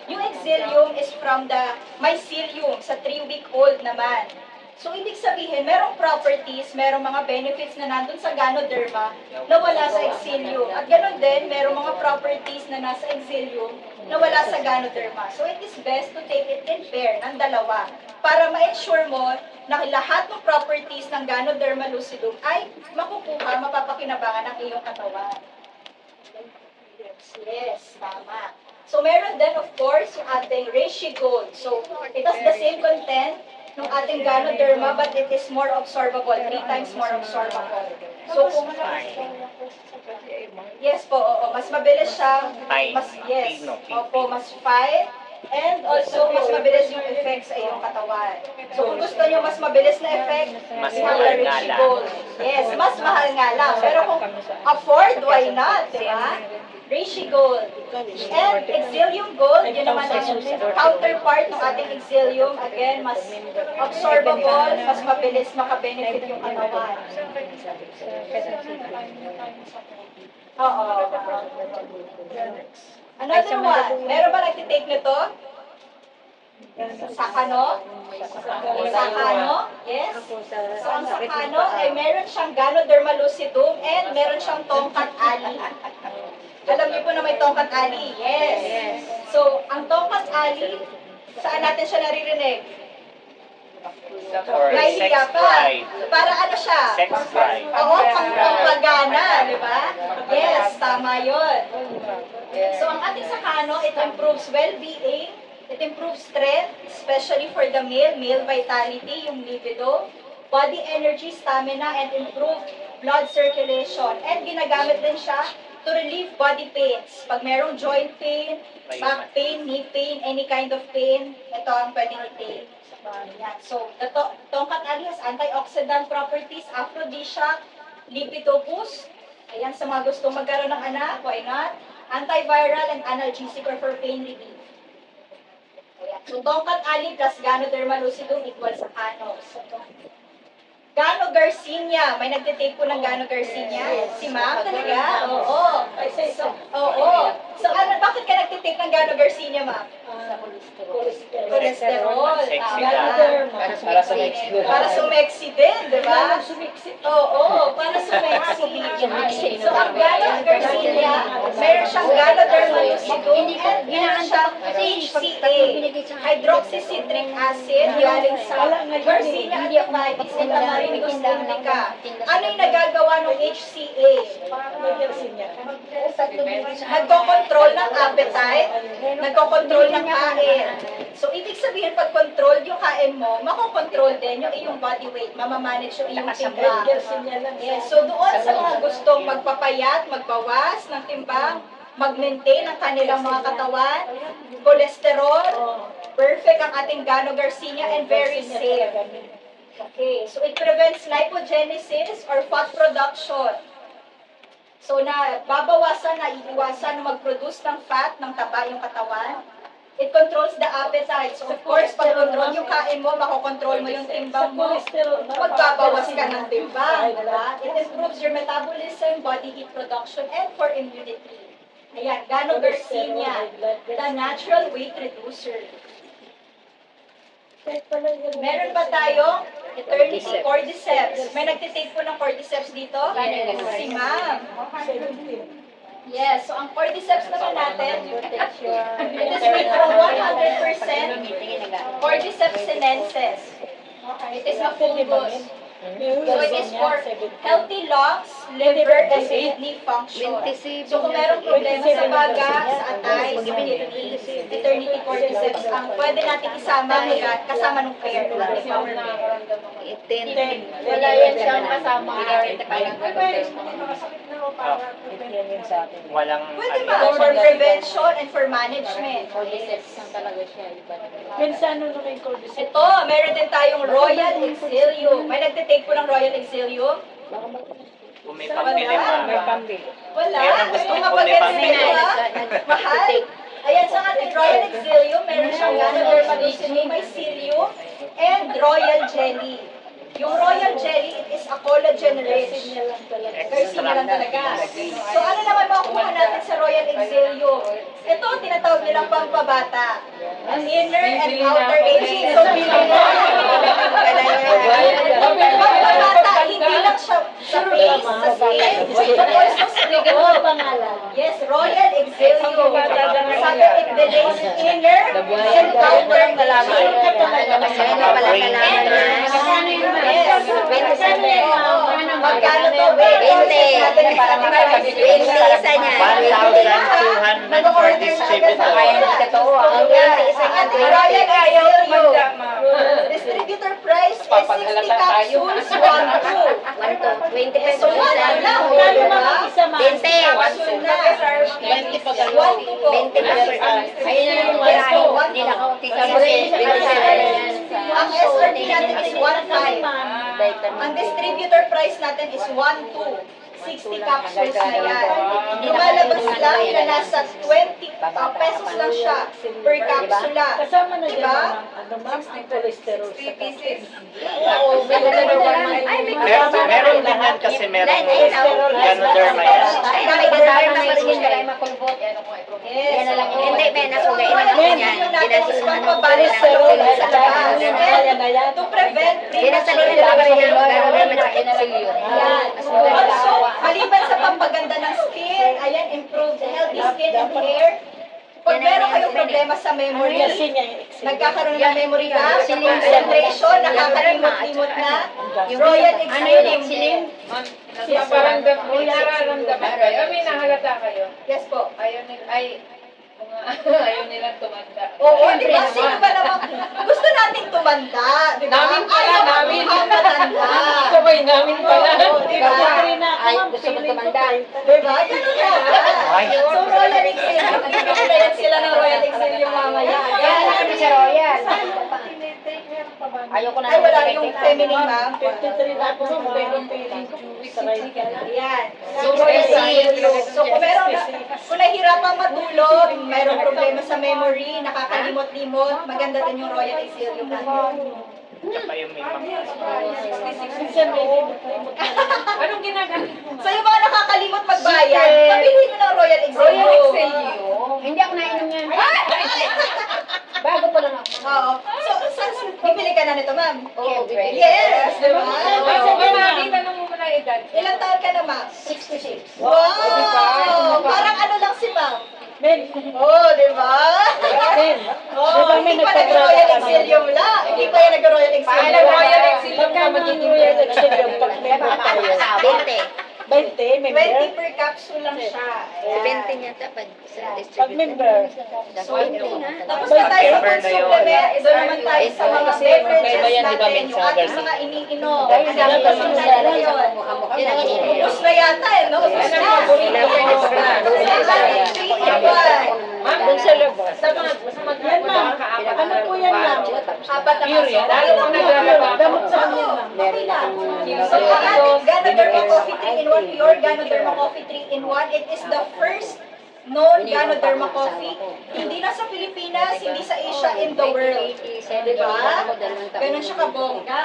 [SPEAKER 1] Yung Exilium is from the mycelium, sa 3-week-old naman. So, ibig sabihin, merong properties, merong mga benefits na nandun sa Ganoderma na wala sa Exilium. At ganoon din, merong mga properties na nasa Exilium na wala sa Ganoderma. So, it is best to take it in pair ng dalawa para ma-ensure mo na lahat ng properties ng Ganoderma lucidum ay makukuha, mapapakinabangan ng iyong katawan. Yes, tama. So meron din, of course, yung ating reishi gold. So it has the same content ng ating Ganoderma, but it is more absorbable, 3 times more absorbable. So kung yes po, oo, mas mabilis siya,
[SPEAKER 5] Fine.
[SPEAKER 1] yes,
[SPEAKER 5] Pino.
[SPEAKER 1] opo, mas fine, and also mas mabilis yung effect sa iyong katawan. So kung gusto nyo mas mabilis na effect,
[SPEAKER 5] Mas
[SPEAKER 1] yung
[SPEAKER 5] mahal nga
[SPEAKER 1] Reishi
[SPEAKER 5] lang.
[SPEAKER 1] Gold. Yes, mas mahal nga lang. Pero kung afford, why not, di ba? Reishi Gold. And Exilium Gold, yun naman ang counterpart ng ating Exilium. Again, mas absorbable, mas mabilis makabenefit yung katawan. Oo. Another one, meron ba nagtitake nito? Sakano? Sakano? Yes. So, ang sakano ay meron siyang Ganoderma lucidum and meron siyang tongkat ali. Alam niyo po na may tongkat ali? Yes. So, ang tongkat ali, saan natin siya naririnig?
[SPEAKER 5] For
[SPEAKER 1] May
[SPEAKER 5] sex
[SPEAKER 1] hiya pa.
[SPEAKER 5] drive.
[SPEAKER 1] Para ano siya?
[SPEAKER 5] Sex drive.
[SPEAKER 1] Oo, pagpagana, di ba? Yes, tama yun. So, ang ating sakano, it improves well-being, it improves strength, especially for the male vitality, yung libido, body energy, stamina, and improved blood circulation. And ginagamit din siya to relieve body pains. Pag merong joint pain, back pain, knee pain, any kind of pain, ito ang pwedeng i-take. Yan. So, the tongkat ali has antioxidant properties, aphrodisiac, libido boost. Ayan, sa mga gustong magkaroon ng anak, why not? Antiviral and analgesic or for pain relief. Ayan. So, tongkat ali plus Ganoderma lucidum equals sakano. Gano Garcinia. May nagtitake po ng Gano Garcinia? Si ma'am talaga? Oo. Oo. So, bakit ka nagtitake ng Gano Garcinia, ma'am? Cholesterol.
[SPEAKER 5] Sexy
[SPEAKER 2] Para sa next
[SPEAKER 1] Para sumexy din, di ba? Oo, para sumexy. So, ang Gano Garcinia, meron siyang Ganoderma lucidum and meron siyang HCA, hydroxycitric acid, galing sa Garcinia antivitis and Amaryllis indica. Ano yung nagagawa ng HCA? Nagkocontrol ng appetite, nagkocontrol ng kain. So, ibig sabihin, pag control yung kain mo, makokontrol din yung iyong body weight, mamamanage yung iyong timbang. Yes. So, doon sa mga gustong magpapayat, magbawas ng timbang, mag-maintain ang kanilang mga katawan, cholesterol, perfect ang ating Gano Garcinia and very safe. Okay, so it prevents lipogenesis or fat production. So, babawasan, iiwasan na mag-produce ng fat, ng taba yung katawan. It controls the appetite. So, of course, pag control yung kain mo, makokontrol mo yung timbang mo, magbabawas ka ng timbang. Diba? It improves your metabolism, body heat production, and for immunity. Ayan, Gano Garcinia, the natural weight reducer. Meron pa tayo, Eternity Cordyceps. May nagtitake po ng Cordyceps dito? Si ma'am. Yes, so ang Cordyceps naman natin, it is made from 100% Cordyceps sinensis. It is a fungus. So it is for healthy lungs, liver, and kidney function. So kung merong problema sa baga, sa atay, sa kidney, Eternity Cordyceps, ang pwede natin isama kasama ng pair.
[SPEAKER 3] Wala yan siyang kasama.
[SPEAKER 5] Walang
[SPEAKER 1] Pwede ba? For prevention and for management.
[SPEAKER 3] Cordyceps lang talaga siya.
[SPEAKER 1] Ito, meron din tayong Royal Exilium. May nagtitake po ng Royal Exilium?
[SPEAKER 5] Kung may pambili ma'am.
[SPEAKER 1] Wala.
[SPEAKER 5] Meron ang gusto
[SPEAKER 1] May
[SPEAKER 5] ko,
[SPEAKER 1] mapaganda
[SPEAKER 5] may
[SPEAKER 1] nito, ha? Mahal. Ayan, sa ating Royal Exilium, meron siyang Ganoderma lucidum, may psyllium, and Royal Jelly. Yung Royal Jelly, it is a collagen rich. Garcinia lang talaga. So ano naman makukuha natin sa Royal Exilium? Ito, tinatawag nilang pampabata. Ang inner and outer aging. So, pampabata, hindi lang siya sa face, sa skin, but also sa loob. Yes, Royal Exilium. Sabi, it delays inner and outer aging. Yes. Magkano to? natin
[SPEAKER 4] Para
[SPEAKER 1] sa
[SPEAKER 4] makapag- 20 isa niya.
[SPEAKER 5] 1,200 for distributor.
[SPEAKER 4] Kaya hindi totoo. Ang 20 isa niya.
[SPEAKER 1] Royal Excelio.
[SPEAKER 3] Ma.
[SPEAKER 1] Distributor price is 60
[SPEAKER 3] Papahalata tayo.
[SPEAKER 1] capsules, 1-2.
[SPEAKER 4] 20 pesos
[SPEAKER 1] So, ano
[SPEAKER 4] isa.
[SPEAKER 1] lang,
[SPEAKER 2] Lalo
[SPEAKER 1] diba?
[SPEAKER 2] naman isa ma.
[SPEAKER 4] 20.
[SPEAKER 1] Capsule na.
[SPEAKER 2] 20 pag ano.
[SPEAKER 1] 1-2 po.
[SPEAKER 4] 20 pesos. Ayun na yung
[SPEAKER 1] Yes po,
[SPEAKER 4] wala. Hindi na ako
[SPEAKER 1] Ang SRP natin is 1.5. Ang distributor price natin is 1.2. 60 capsules na yan. Lumalabas lang na nasa 20 pesos lang siya per capsula.
[SPEAKER 2] Kasama na dyan
[SPEAKER 1] Diba?
[SPEAKER 2] ano ma'am, ang cholesterol sa kapatid.
[SPEAKER 1] Oo,
[SPEAKER 5] Meron din yan kasi meron Ganoderma yan.
[SPEAKER 4] Ay, may kasama na rin yung kaya makulbot.
[SPEAKER 1] Yes.
[SPEAKER 4] Yan na lang. Hindi, may nasugay na lang
[SPEAKER 1] Men,
[SPEAKER 4] yan.
[SPEAKER 1] yung natin is
[SPEAKER 2] Cholesterol at saka
[SPEAKER 1] pambabalis
[SPEAKER 2] ano, kaya na yan.
[SPEAKER 1] to prevent
[SPEAKER 4] Dinasali
[SPEAKER 1] premature
[SPEAKER 4] na lang yung
[SPEAKER 1] development.
[SPEAKER 4] gano'n naman sa exilio.
[SPEAKER 1] Yan. Also, maliban sa pampaganda ng skin, ayan, improved healthy skin and hair. Pag meron kayong problema sa memory,
[SPEAKER 2] Kasi niya yung exilio.
[SPEAKER 1] nagkakaroon ng memory loss, concentration, nakakalimot-limot na, Royal Exilium.
[SPEAKER 3] Napaparamdam, may nararamdaman kayo. May nahalata kayo.
[SPEAKER 1] Yes po.
[SPEAKER 3] Ayaw nilang tumanda.
[SPEAKER 1] Oo, di ba? Sino ba naman? Gusto nating tumanda, di ba?
[SPEAKER 3] Namin pala,
[SPEAKER 1] Ayaw
[SPEAKER 3] namin.
[SPEAKER 1] mukhang matanda.
[SPEAKER 3] Sabay namin pala.
[SPEAKER 1] Oo, di ba?
[SPEAKER 4] Ay, gusto mo tumanda.
[SPEAKER 1] Di ba? Ganun na.
[SPEAKER 5] Ay.
[SPEAKER 1] So, Royal Exilium, bibigyan sila ng Royal Exilium mamaya.
[SPEAKER 4] Kaya lang kami sa Royal. Ayoko na
[SPEAKER 1] Ay, wala yung feminine, ma'am.
[SPEAKER 2] 53 na ako sa mga
[SPEAKER 1] Ayan. So, Royal Exilium. So, kung nahihirapan matulog, mayroong problema sa memory, nakakalimot-limot, maganda din yung Royal Exilium natin.
[SPEAKER 5] Tsaka yung may mga
[SPEAKER 3] Anong ginagamit mo?
[SPEAKER 1] So, yung mga nakakalimot magbayad, pabilihin nyo ng Royal Exilium.
[SPEAKER 4] Hindi ako nainom yan. Bago pa lang ako.
[SPEAKER 1] Oo. So, saan bibili ka na nito, ma'am?
[SPEAKER 4] Oo, bibili.
[SPEAKER 1] Yes, di ba?
[SPEAKER 3] Tanong mo muna edad.
[SPEAKER 1] Ilang taon ka na, ma'am?
[SPEAKER 4] 66.
[SPEAKER 1] Wow! Parang ano lang si ma'am.
[SPEAKER 2] Men,
[SPEAKER 1] Oh, di ba?
[SPEAKER 2] men.
[SPEAKER 1] Oh, hindi pa nag-Royal Exilium la. Hindi pa yan nag-Royal Exilium.
[SPEAKER 3] Paano Royal Exilium ka
[SPEAKER 2] Magkano ang
[SPEAKER 3] magiging
[SPEAKER 2] Royal Exilium pag member tayo?
[SPEAKER 4] 20.
[SPEAKER 2] 20, member?
[SPEAKER 1] 20 per capsule lang siya.
[SPEAKER 4] 20 niya dapat sa
[SPEAKER 2] Pag
[SPEAKER 4] distributor.
[SPEAKER 2] member.
[SPEAKER 1] So, tapos na tayo sa food supplement, doon naman tayo sa mga beverages natin, yung ating mga iniinom. Ang dami pa sa natin yun. Ubus na yata eh, no? Ubus na.
[SPEAKER 3] Ma'am, dun sa labas. Sa mga
[SPEAKER 2] Yan ma'am. Ano po yan ma'am?
[SPEAKER 1] Apat na
[SPEAKER 3] Pure yan.
[SPEAKER 1] kaso.
[SPEAKER 3] Lalo kung naglalaba ako.
[SPEAKER 2] Gamot sa amin ma'am.
[SPEAKER 1] Okay lang. So, ang ating Ganoderma Coffee 3-in-1, pure Ganoderma Coffee 3-in-1, it is the first known Ganoderma Coffee. Hindi na sa Pilipinas, hindi sa Asia, in the world. Diba? Ganun siya kabongga.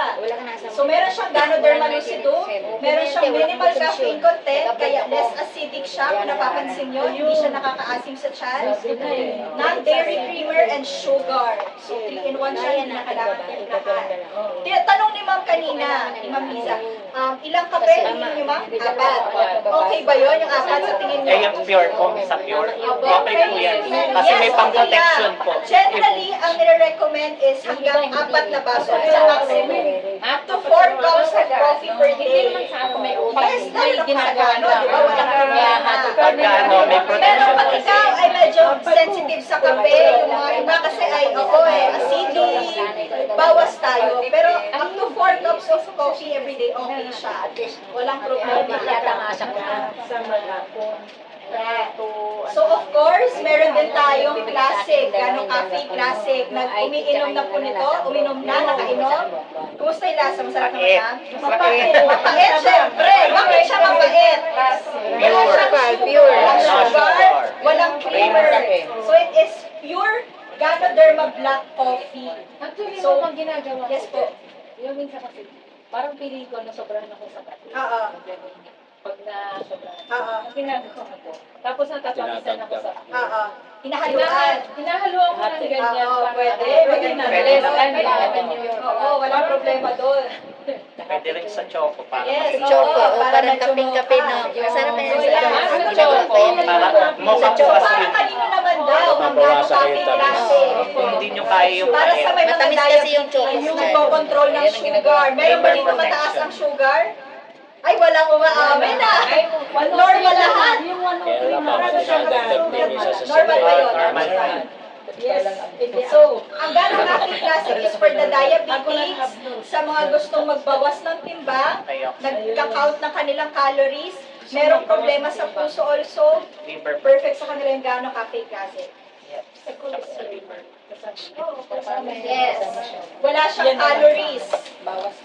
[SPEAKER 1] So, meron siyang Ganoderma lucidum, meron siyang minimal caffeine content, kaya less acidic siya. Kung napapansin nyo, hindi siya nakakaasim sa tiyan. Non-dairy creamer and sugar. So, 3-in-1 siya, hindi na kailangan timplahan. Tanong ni ma'am kanina, ni Ma'am Liza, ilang kape ininom niyo ma'am? Apat. Okay ba yun, yung apat sa tingin niyo?
[SPEAKER 5] yung pure po, sa pure. Okay po yan. Kasi may pang-protection po.
[SPEAKER 1] Generally, ang nire-recommend is hanggang 4 na baso. Ito ang maximum. Up to 4 cups of coffee per day. Yes, lalo na kung sa gano, di ba? Walang problema.
[SPEAKER 5] Pagka ano, may
[SPEAKER 1] Pero
[SPEAKER 5] protection
[SPEAKER 1] pag
[SPEAKER 5] po.
[SPEAKER 1] ikaw ay medyo sensitive sa kape, yung mga iba kasi ay, acidic, bawas tayo. Pero up to 4 cups of coffee every day, okay siya. Walang problema.
[SPEAKER 4] Tamasa ko na.
[SPEAKER 1] So of course, meron din tayong classic, Gano Cafe Classic. Umiinom na po nito, uminom na, nakainom. Kumusta yung lasa? Masarap naman na?
[SPEAKER 5] Mapait.
[SPEAKER 1] Mapait, syempre. Bakit siya mapait? Wala siyang
[SPEAKER 4] Pure.
[SPEAKER 1] walang
[SPEAKER 5] No
[SPEAKER 1] sugar,
[SPEAKER 5] sugar.
[SPEAKER 1] walang creamer. So it is pure Ganoderma Black Coffee.
[SPEAKER 3] Actually,
[SPEAKER 1] So,
[SPEAKER 3] so, ginagawa ko.
[SPEAKER 1] Yes po.
[SPEAKER 3] Yung minsan kasi, parang pili ko na sobrahan ako sa kape.
[SPEAKER 1] Oo.
[SPEAKER 3] Pag na sobrahan.
[SPEAKER 1] Oo.
[SPEAKER 3] Ang ginagawa ko. Tapos natatapisan ako sa
[SPEAKER 1] Oo. Hinahaluan.
[SPEAKER 3] Hinahaluan ko ng ganyan.
[SPEAKER 1] Oo,
[SPEAKER 3] para-
[SPEAKER 1] pwede. Pwede na. Oo, walang problema doon.
[SPEAKER 5] Pwede rin sa choco para
[SPEAKER 1] Yes,
[SPEAKER 5] mas-
[SPEAKER 4] Choco,
[SPEAKER 1] oo,
[SPEAKER 4] parang
[SPEAKER 1] medyo
[SPEAKER 4] kaping-kape na.
[SPEAKER 1] mocha.
[SPEAKER 4] Masarap na yan
[SPEAKER 1] So,
[SPEAKER 4] sa
[SPEAKER 1] yan.
[SPEAKER 3] Sa
[SPEAKER 4] Ginagawa
[SPEAKER 3] choco.
[SPEAKER 4] pa yan.
[SPEAKER 5] Para mukha po
[SPEAKER 1] Para
[SPEAKER 5] kasi
[SPEAKER 1] kanino naman daw ang Gano Cafe Classic.
[SPEAKER 5] kung hindi nyo kaya yung
[SPEAKER 1] Para sa may mga
[SPEAKER 4] Matamis kasi yung choco.
[SPEAKER 1] yung nagko-control ng sugar. Meron ba dito mataas ang sugar? Ay, walang umaamin na. Normal lahat.
[SPEAKER 2] Yung 103
[SPEAKER 5] Kaya
[SPEAKER 2] na
[SPEAKER 5] wala pa
[SPEAKER 2] siya
[SPEAKER 5] kasi nagdagdag din sa
[SPEAKER 1] Normal ba yun?
[SPEAKER 5] Normal.
[SPEAKER 2] Yes.
[SPEAKER 1] So, ang Gano Cafe Classic is for the diabetics, sa mga gustong magbawas ng timbang, nagka-count ng kanilang calories, merong problema sa puso also,
[SPEAKER 5] Liver.
[SPEAKER 1] perfect sa kanila yung Gano Cafe Classic. Yes. Wala siyang calories.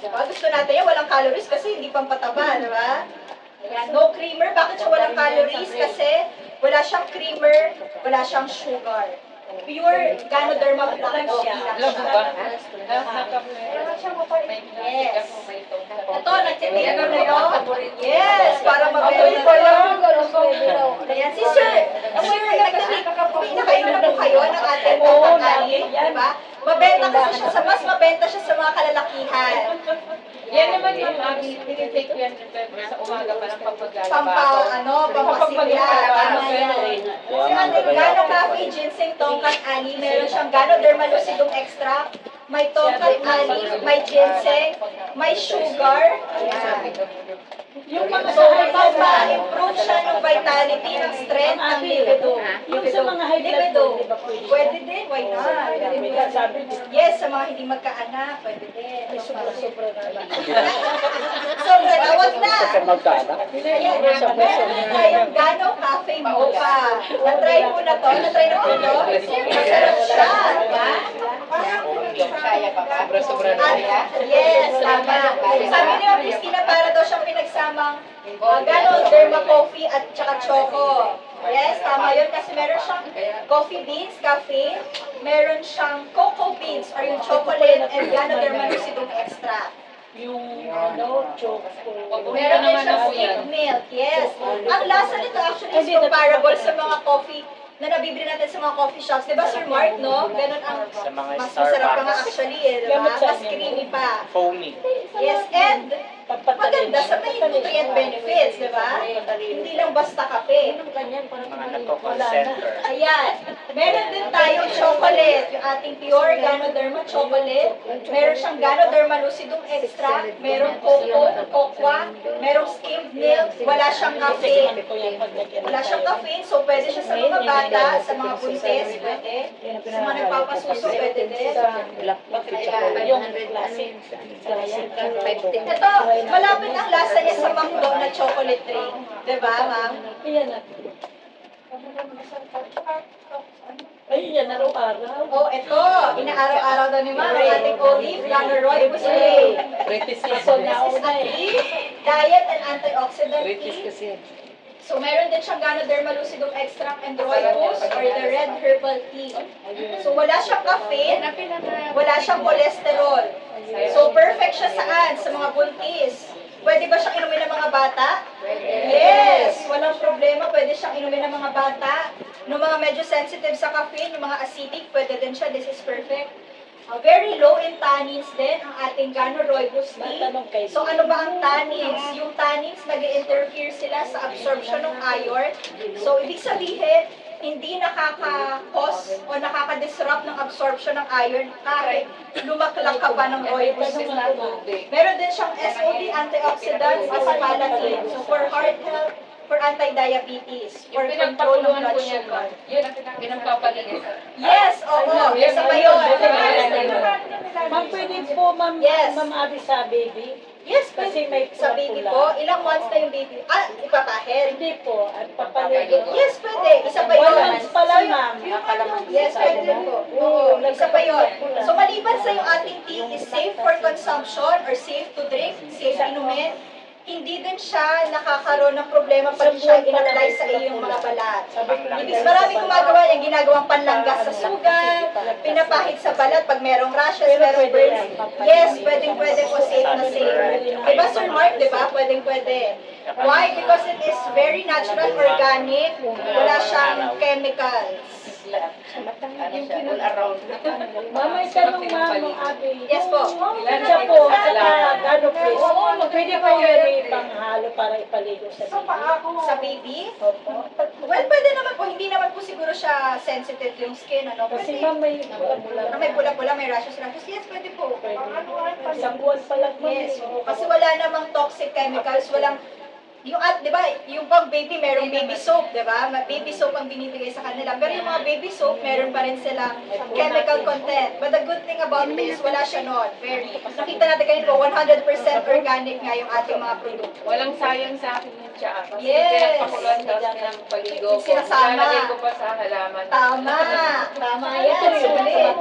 [SPEAKER 1] Diba? Gusto natin yan, walang calories kasi hindi pampataba, di ba? Ayan, no creamer. Bakit siya walang calories? Kasi wala siyang creamer, wala siyang sugar. Pure Ganoderma black coffee lang siya. Yes. Ito, nagtitigan na yun. Yes, para mabenta na yun. Ayan, si Sir, pinakainom na po kayo ng ating pagkakalin, di ba? Mabenta kasi siya mas mabenta siya sa mga kalalakihan.
[SPEAKER 3] Yan naman yung tinitake ko yan sa umaga pa ng
[SPEAKER 1] Pampasimula. Tama yan. Si ating Gano Cafe Ginseng Tongkat Ani, meron siyang Ganoderma Lucidum Extract, may Tongkat Ani, may ginseng, may sugar. Ayan.
[SPEAKER 2] Yung mga
[SPEAKER 1] So, ma-improve siya ng vitality, ng strength, ng libido.
[SPEAKER 2] Yung sa mga high blood
[SPEAKER 1] Libido.
[SPEAKER 2] di ba pwede?
[SPEAKER 1] Pwede din, why not? Yes, sa mga hindi magkaanak, pwede din.
[SPEAKER 2] Sobra na lang.
[SPEAKER 1] So, wag na.
[SPEAKER 5] Kasi magkana.
[SPEAKER 1] Ayan, meron tayong Gano Cafe Mocha. Na-try mo na to? Na-try na po ito? Masarap siya, diba?
[SPEAKER 5] Sobra-sobra na.
[SPEAKER 1] Yes, tama. Sabi ni Ma'am Christina, para daw siyang pinagsamang Ganoderma coffee at saka choco. Yes, tama yun kasi meron siyang coffee beans, caffeine, meron siyang cocoa beans or yung chocolate and Ganoderma Lucidum extract.
[SPEAKER 2] Yung choco.
[SPEAKER 1] Meron din siyang skim milk, yes. Ang lasa nito actually is comparable sa mga coffee na nabibili natin sa mga coffee shops. Diba, Sir Mark, no? Ganun ang
[SPEAKER 5] Sa mga
[SPEAKER 1] mas masarap pa nga
[SPEAKER 5] Starbucks.
[SPEAKER 1] actually, eh, diba? Mas creamy pa.
[SPEAKER 5] Foamy.
[SPEAKER 1] Yes, and maganda sa may nutrient benefits, di ba? Hindi lang basta kape.
[SPEAKER 5] Mga nagko-concenter.
[SPEAKER 1] Ayan. Meron din tayong chocolate, yung ating pure Ganoderma chocolate. Meron siyang Ganoderma Lucidum extract, meron cocoa, merong skimmed milk, wala siyang caffeine. Wala siyang caffeine, so pwede siya sa mga bata, sa mga buntis, pwede. Sa mga nagpapasuso, pwede din. Ito, malapit ang lasa niya sa McDo na chocolate drink. Diba, ma'am?
[SPEAKER 2] Ay, yan araw-araw.
[SPEAKER 1] Oh, ito. Inaaraw-araw daw ni ma'am ang ating olive, Ganoderma Spray. So, this is a tea, diet and antioxidant tea. So, meron din siyang Ganoderma Lucidum extract and rooibos or the red herbal tea. So, wala siyang caffeine, wala siyang cholesterol. So, perfect siya saan? Sa mga buntis. Pwede ba siyang inumin ng mga bata? Yes! Walang problema. Pwede siyang inumin ng mga bata. Yung mga medyo sensitive sa caffeine, yung mga acidic, pwede din siya. This is perfect. Very low in tannins din ang ating Gano rooibos tea. So ano ba ang tannins? Yung tannins, nag-interfere sila sa absorption ng iron. So ibig sabihin, hindi nakaka-cause o nakaka-disrupt ng absorption ng iron kahit lumaklak ka pa ng rooibos. Meron din siyang SOD antioxidants as palatin. So for heart health, for anti-diabetes, for control ng blood sugar.
[SPEAKER 3] Yun ang pinagpapalinis.
[SPEAKER 1] Yes, oo. Isa pa yun.
[SPEAKER 2] Ma'am, pwede po, ma'am,
[SPEAKER 1] Yes.
[SPEAKER 2] ma'am Abby sa baby?
[SPEAKER 1] Yes,
[SPEAKER 2] Kasi may
[SPEAKER 1] sa baby po, ilang months na yung baby? Ah, ipapahid?
[SPEAKER 2] Hindi po, at papaligo.
[SPEAKER 1] Yes, pwede. Isa pa yun.
[SPEAKER 2] 1 month pa lang, ma'am.
[SPEAKER 1] Yes, pwede po. Oo, isa pa yun. So, maliban sa yung ating tea is safe for consumption or safe to drink, safe inumin, hindi din siya nakakaroon ng problema pag siya in-apply sa iyong mga balat. Ibig marami gumagawa yung ginagawang panlanggas sa sugat, pinapahid sa balat pag merong rashes, merong burns. Yes, pwedeng-pwede po, safe na safe. Diba, Sir Mark, diba? Pwedeng-pwede. Why? Because it is very natural, organic, wala siyang chemicals.
[SPEAKER 2] Ma'am, may tanong ma'am ng Abi.
[SPEAKER 1] Yes po.
[SPEAKER 2] Siya po, saka gano please. Pwede po yun may panghalo para ipaligo sa baby.
[SPEAKER 1] Sa baby?
[SPEAKER 2] Opo.
[SPEAKER 1] Well, pwede naman po. Hindi naman po siguro siya sensitive yung skin, ano?
[SPEAKER 2] Kasi
[SPEAKER 1] Pwede.
[SPEAKER 2] ma'am may pula-pula.
[SPEAKER 1] May pula-pula, may rashes. Yes, pwede po.
[SPEAKER 2] Isang buwan pa lang ma'am.
[SPEAKER 1] Yes, kasi wala namang toxic chemicals, walang yung at 'di ba, yung pang baby merong baby soap, 'di ba? Baby soap ang binibigay sa kanila. Pero yung mga baby soap, meron pa rin silang chemical content. But the good thing about this, wala siya noon. Very nakita natin kanina po, 100% organic nga yung ating mga produkto.
[SPEAKER 3] Walang sayang sa akin yung tiyan. Kasi
[SPEAKER 1] Yes.
[SPEAKER 3] pinapakulan tapos pinampaligo ko.
[SPEAKER 1] Sinasama.
[SPEAKER 3] Nilalagay ko pa sa halaman.
[SPEAKER 1] Tama. Tama yan. Sulit.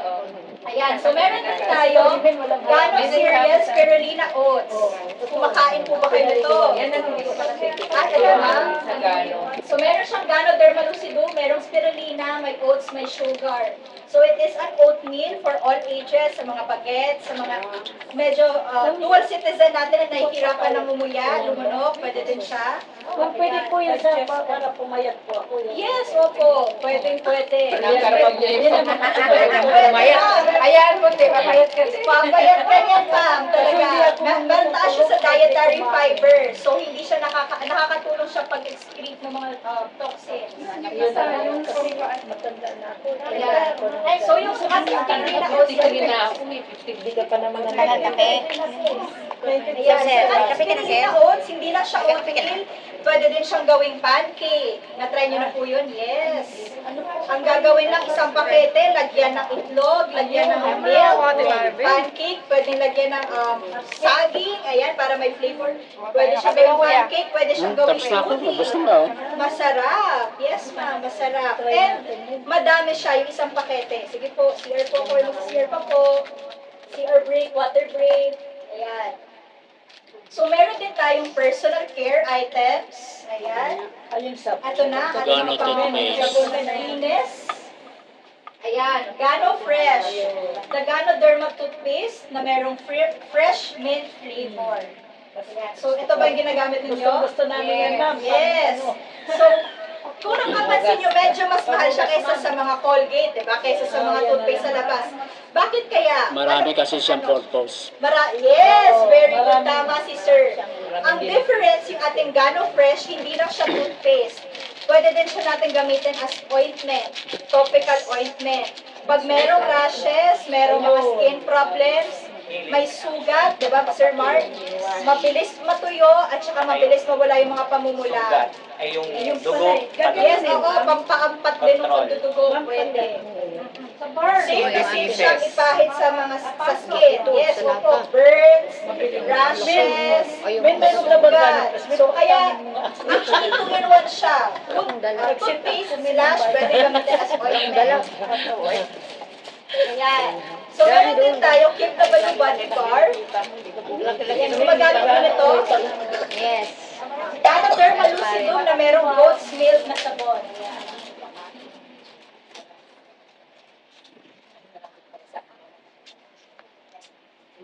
[SPEAKER 3] Oo.
[SPEAKER 1] Ayan, so meron din tayo Gano Cereal Spirulina Oats. Kumakain po ba kayo nito?
[SPEAKER 3] Yan ang hindi ko pa natikita.
[SPEAKER 1] Ito ma'am.
[SPEAKER 3] Sa gano.
[SPEAKER 1] So meron siyang Ganoderma lucidum, merong spirulina, may oats, may sugar. So it is an oatmeal for all ages, sa mga bagets, sa mga medyo dual citizen natin na nahihirapan ng umuya, lumunok, pwede din siya.
[SPEAKER 2] Ma'am, pwede po yun sa para pumayat po ako.
[SPEAKER 1] Yes, opo, pwede.
[SPEAKER 3] Pinangkarapag niya yung
[SPEAKER 1] Pwede.
[SPEAKER 3] Ayan mo, te, papayat ka.
[SPEAKER 1] Pagbayat ka niyan, ma'am, talaga. Meron tayo siya sa dietary fiber. So, hindi siya nakakatulong siya pag-excrete ng mga toxins.
[SPEAKER 2] Yun kasi matanda na ako.
[SPEAKER 1] Ayan. So, yung ating spirulina oats,
[SPEAKER 3] Hindi na ako, may 50.
[SPEAKER 2] Hindi ka pa naman
[SPEAKER 1] Ayan, so, ang spirulina oats, hindi lang siya oatmeal, pwede din siyang gawing pancake. Na-try nyo na po yun? Yes. Ang gagawin lang, isang pakete, lagyan ng itlog, lagyan ng milk, pancake, pwede lagyan ng saging, ayan, para may flavor. Pwede siyang gawing pancake, pwede siyang gawing
[SPEAKER 5] Tapos na ako,
[SPEAKER 1] smoothie.
[SPEAKER 5] tapos na ako.
[SPEAKER 1] Masarap. Yes, ma'am. Masarap. And madami siya yung isang pakete. Sige po, CR po ako. Mag-CR pa po. CR break, water break. Ayan. So, meron din tayong personal care items. Ayan.
[SPEAKER 2] Ayun sa
[SPEAKER 1] Ito na.
[SPEAKER 5] Gano toothpaste.
[SPEAKER 1] Linis. Ayan. Gano Fresh. The Ganoderma toothpaste na merong fresh mint flavor. Ayan. So, ito ba yung ginagamit ninyo?
[SPEAKER 2] Gusto namin yan, ma'am.
[SPEAKER 1] Yes. So, kung nakapansin nyo, medyo mas mahal siya kaysa sa mga Colgate, diba? Kaysa sa mga toothpaste sa labas. Bakit kaya?
[SPEAKER 5] Marami kasi siyang purpose.
[SPEAKER 1] Yes, very good. Tama si sir. Ang difference, yung ating Gano Fresh, hindi lang siya toothpaste. Pwede din siya natin gamitin as ointment, topical ointment. Pag merong rashes, merong mga skin problems, may sugat, di ba, Sir Mark? Mabilis matuyo at saka mabilis mawala yung mga pamumula.
[SPEAKER 5] Ay, yung
[SPEAKER 1] Yung
[SPEAKER 5] dugo.
[SPEAKER 1] Yes, oo, pampaampat din ng pagdudugo, pwede. Safe siyang ipahid sa mga sa skin. Yes, opo, burns, rashes, sugat. So, kaya, actually, 2-in-1 siya. Toothpaste, slash, pwede gamitin as ointment. Ayan. So, meron din tayo, Keep the Body Body Bar. Yan, gumagamit ko nito.
[SPEAKER 4] Yes.
[SPEAKER 1] Ganoderma lucidum na merong goat's milk na sabon. Ayan.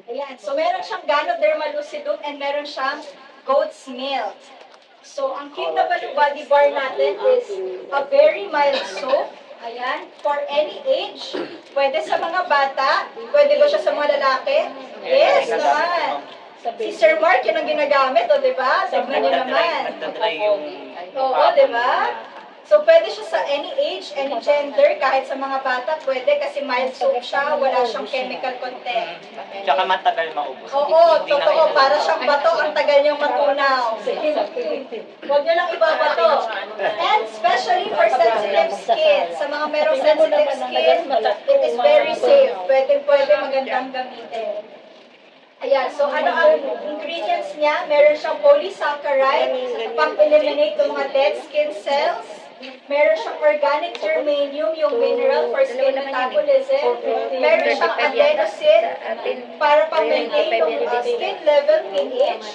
[SPEAKER 1] Ayan. So, meron siyang Ganoderma lucidum and meron siyang goat's milk. So, ang Keep the Body Bar natin is a very mild soap. Ayan, for any age. Pwede sa mga bata. Pwede ba siya sa mga lalaki? Yes, naman. Si Sir Mark, yun ang ginagamit, o diba? Tignan niyo naman.
[SPEAKER 5] Nagtatry yung
[SPEAKER 1] Oo, diba? So, pwede siya sa any age, any gender, kahit sa mga bata, pwede kasi mild soap siya, wala siyang chemical content.
[SPEAKER 5] Tsaka matagal maubos.
[SPEAKER 1] Oo, totoo. Para siyang bato, ang tagal niyang matunaw. Huwag niyo lang ibabato. And especially for sensitive skin. Sa mga merong sensitive skin, it is very safe. Pwede magandang gamitin. Ayan, so ano ang ingredients niya? Meron siyang polysaccharide, pang-eliminate ng mga dead skin cells. Meron siyang organic germanium, yung mineral for skin metabolism. Meron siyang adenosine para pang-maintain yung skin level pH.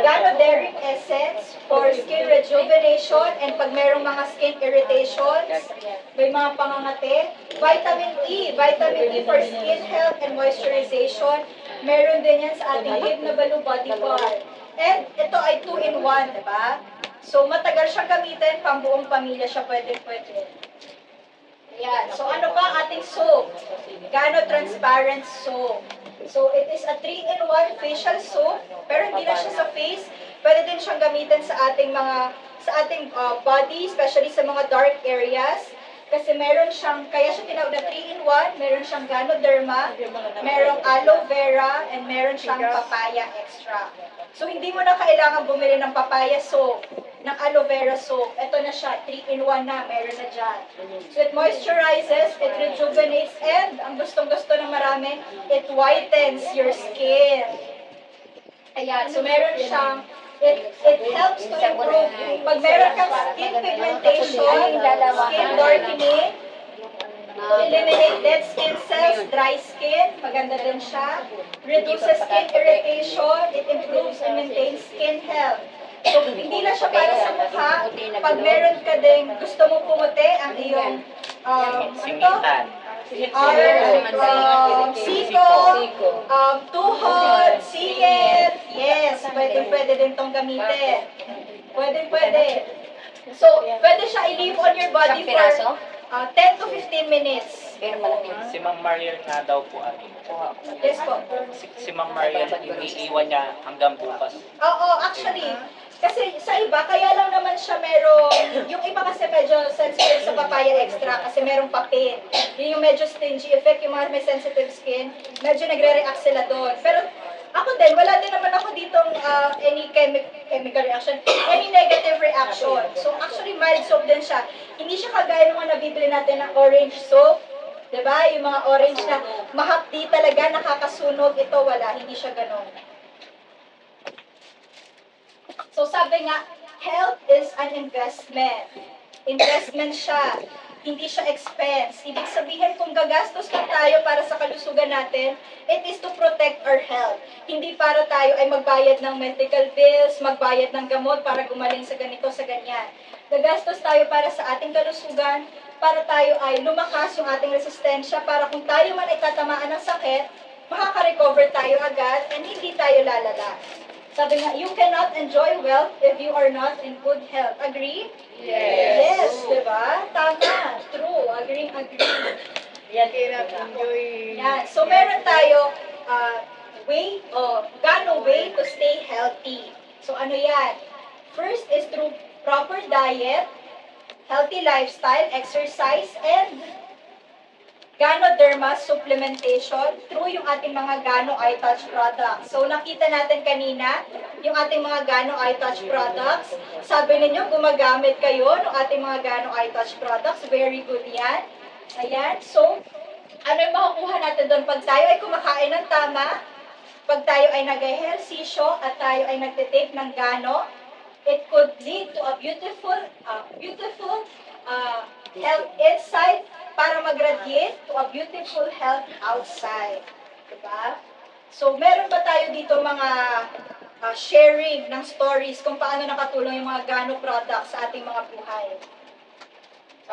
[SPEAKER 1] Ganoderic essence for skin rejuvenation and pag merong mga skin irritations, may mga pangangati. Vitamin E for skin health and moisturization. Meron din yan sa ating Hypnobalu Body Bar. And ito ay 2-in-1, di ba? So, matagal siya gamitin, pang buong pamilya siya pwede. Ayan. So, ano pa ang ating soap? Gano transparent soap. So, it is a 3-in-1 facial soap, pero hindi na siya sa face. Pwede din siyang gamitin sa ating body, especially sa mga dark areas. Kasi meron siyang, kaya siya tinawag na 3-in-1, meron siyang Ganoderma, merong aloe vera, and meron siyang papaya extra. So, hindi mo na kailangan bumili ng papaya soap, ng aloe vera soap. Ito na siya, 3-in-1 na, meron na dyan. So, it moisturizes, it rejuvenates, and ang gustong-gusto ng marami, it whitens your skin. Ayan, so meron siyang, it helps to improve, pag meron kang skin pigmentation, skin darkening, to eliminate dead skin cells, dry skin, maganda din siya. Reduces skin irritation, it improves and maintains skin health. So, hindi na siya para sa mukha. Pag meron ka ding gusto mong pumuti ang iyong,
[SPEAKER 5] Singitan.
[SPEAKER 1] siko, tuhod, singit, yes, pwede din tong gamitin. Pwede. So, pwede siya i-leave on your body for 10 to 15 minutes.
[SPEAKER 5] Si Ma'am Mariel nga daw po
[SPEAKER 1] Yes po.
[SPEAKER 5] Si Ma'am Mariel, iniiwan niya hanggang bukas.
[SPEAKER 1] Oo, actually, kasi sa iba, kaya lang naman siya merong, yung iba kasi medyo sensitive sa papaya extra kasi merong papel. Yun yung medyo stingy effect, yung mga may sensitive skin, medyo nagre-react sila doon. Pero ako din, wala din naman ako ditong any chemical reaction, any negative reaction. So actually, mild soap din siya. Hindi siya kagaya ng mga nabibili natin ng orange soap. Diba? Yung mga orange na mahapdi talaga, nakakasunog. Ito wala, hindi siya ganun. So sabi nga, health is an investment. Investment siya. Hindi siya expense. Ibig sabihin, kung gagastos na tayo para sa kalusugan natin, it is to protect our health. Hindi para tayo ay magbayad ng medical bills, magbayad ng gamot para gumaling sa ganito, sa ganyan. Gagastos tayo para sa ating kalusugan, para tayo ay lumakas yung ating resistensya, para kung tayo man ay tatamaan ng sakit, makaka-recover tayo agad and hindi tayo lalala. Sabi nga, you cannot enjoy wealth if you are not in good health. Agree? Yes, diba? Tama. True. Agree.
[SPEAKER 2] Yan, enjoy.
[SPEAKER 1] Yan. So, meron tayo ganong way to stay healthy. So, ano yan? First is through proper diet, healthy lifestyle, exercise, and Ganoderma supplementation through yung ating mga Gano Eye Touch products. So, nakita natin kanina yung ating mga Gano Eye Touch products. Sabi ninyo, gumagamit kayo ng ating mga Gano Eye Touch products. Very good yan. Ayan. So, ano yung makukuha natin doon pag tayo ay kumakain ng tama, pag tayo ay nag-ehersisyo at tayo ay nagtitake ng Gano, it could lead to a beautiful health inside para mag-radiate to a beautiful health outside. Diba? So, meron ba tayo dito mga sharing ng stories kung paano nakatulong yung mga Gano products sa ating mga buhay?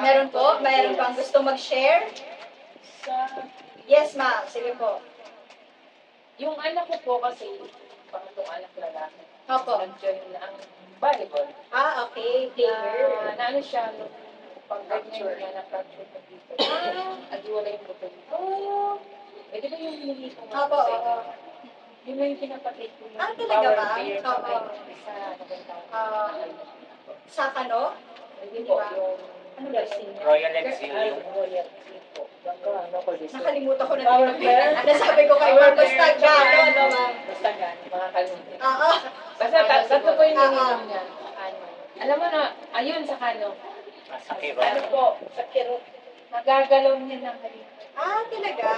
[SPEAKER 1] Meron po? Meron bang gusto mag-share? Yes, ma'am. Sige po.
[SPEAKER 3] Yung anak ko po kasi, pangatong anak lalaki.
[SPEAKER 1] Opo.
[SPEAKER 3] Nag-join ang volleyball.
[SPEAKER 1] Okay. Player.
[SPEAKER 3] Naano siya, nung pag-fracture niya, na-fracture ko dito. Agwala yung buto dito. Eh, di ba yung hindi ko
[SPEAKER 1] Opo, oo.
[SPEAKER 3] Yun na yung pinapatid ko.
[SPEAKER 1] Talaga ba? Oo.
[SPEAKER 3] Sa
[SPEAKER 1] Sa kano?
[SPEAKER 3] Hindi po, yung
[SPEAKER 1] Ano ba yun?
[SPEAKER 5] Royal Exilium.
[SPEAKER 1] Nakalimutan ko na din. Nasabi ko kayo, basta gano'n, no, ma'am?
[SPEAKER 3] basta gano'n, mga kalunti.
[SPEAKER 1] Oo.
[SPEAKER 3] Basta tatlo po yung nininom niya. Alam mo na, ayun sa kano.
[SPEAKER 5] Sa
[SPEAKER 3] Ano
[SPEAKER 5] Kirot.
[SPEAKER 3] po, sa kirot. Nagagalaw niya ng halika.
[SPEAKER 1] Talaga?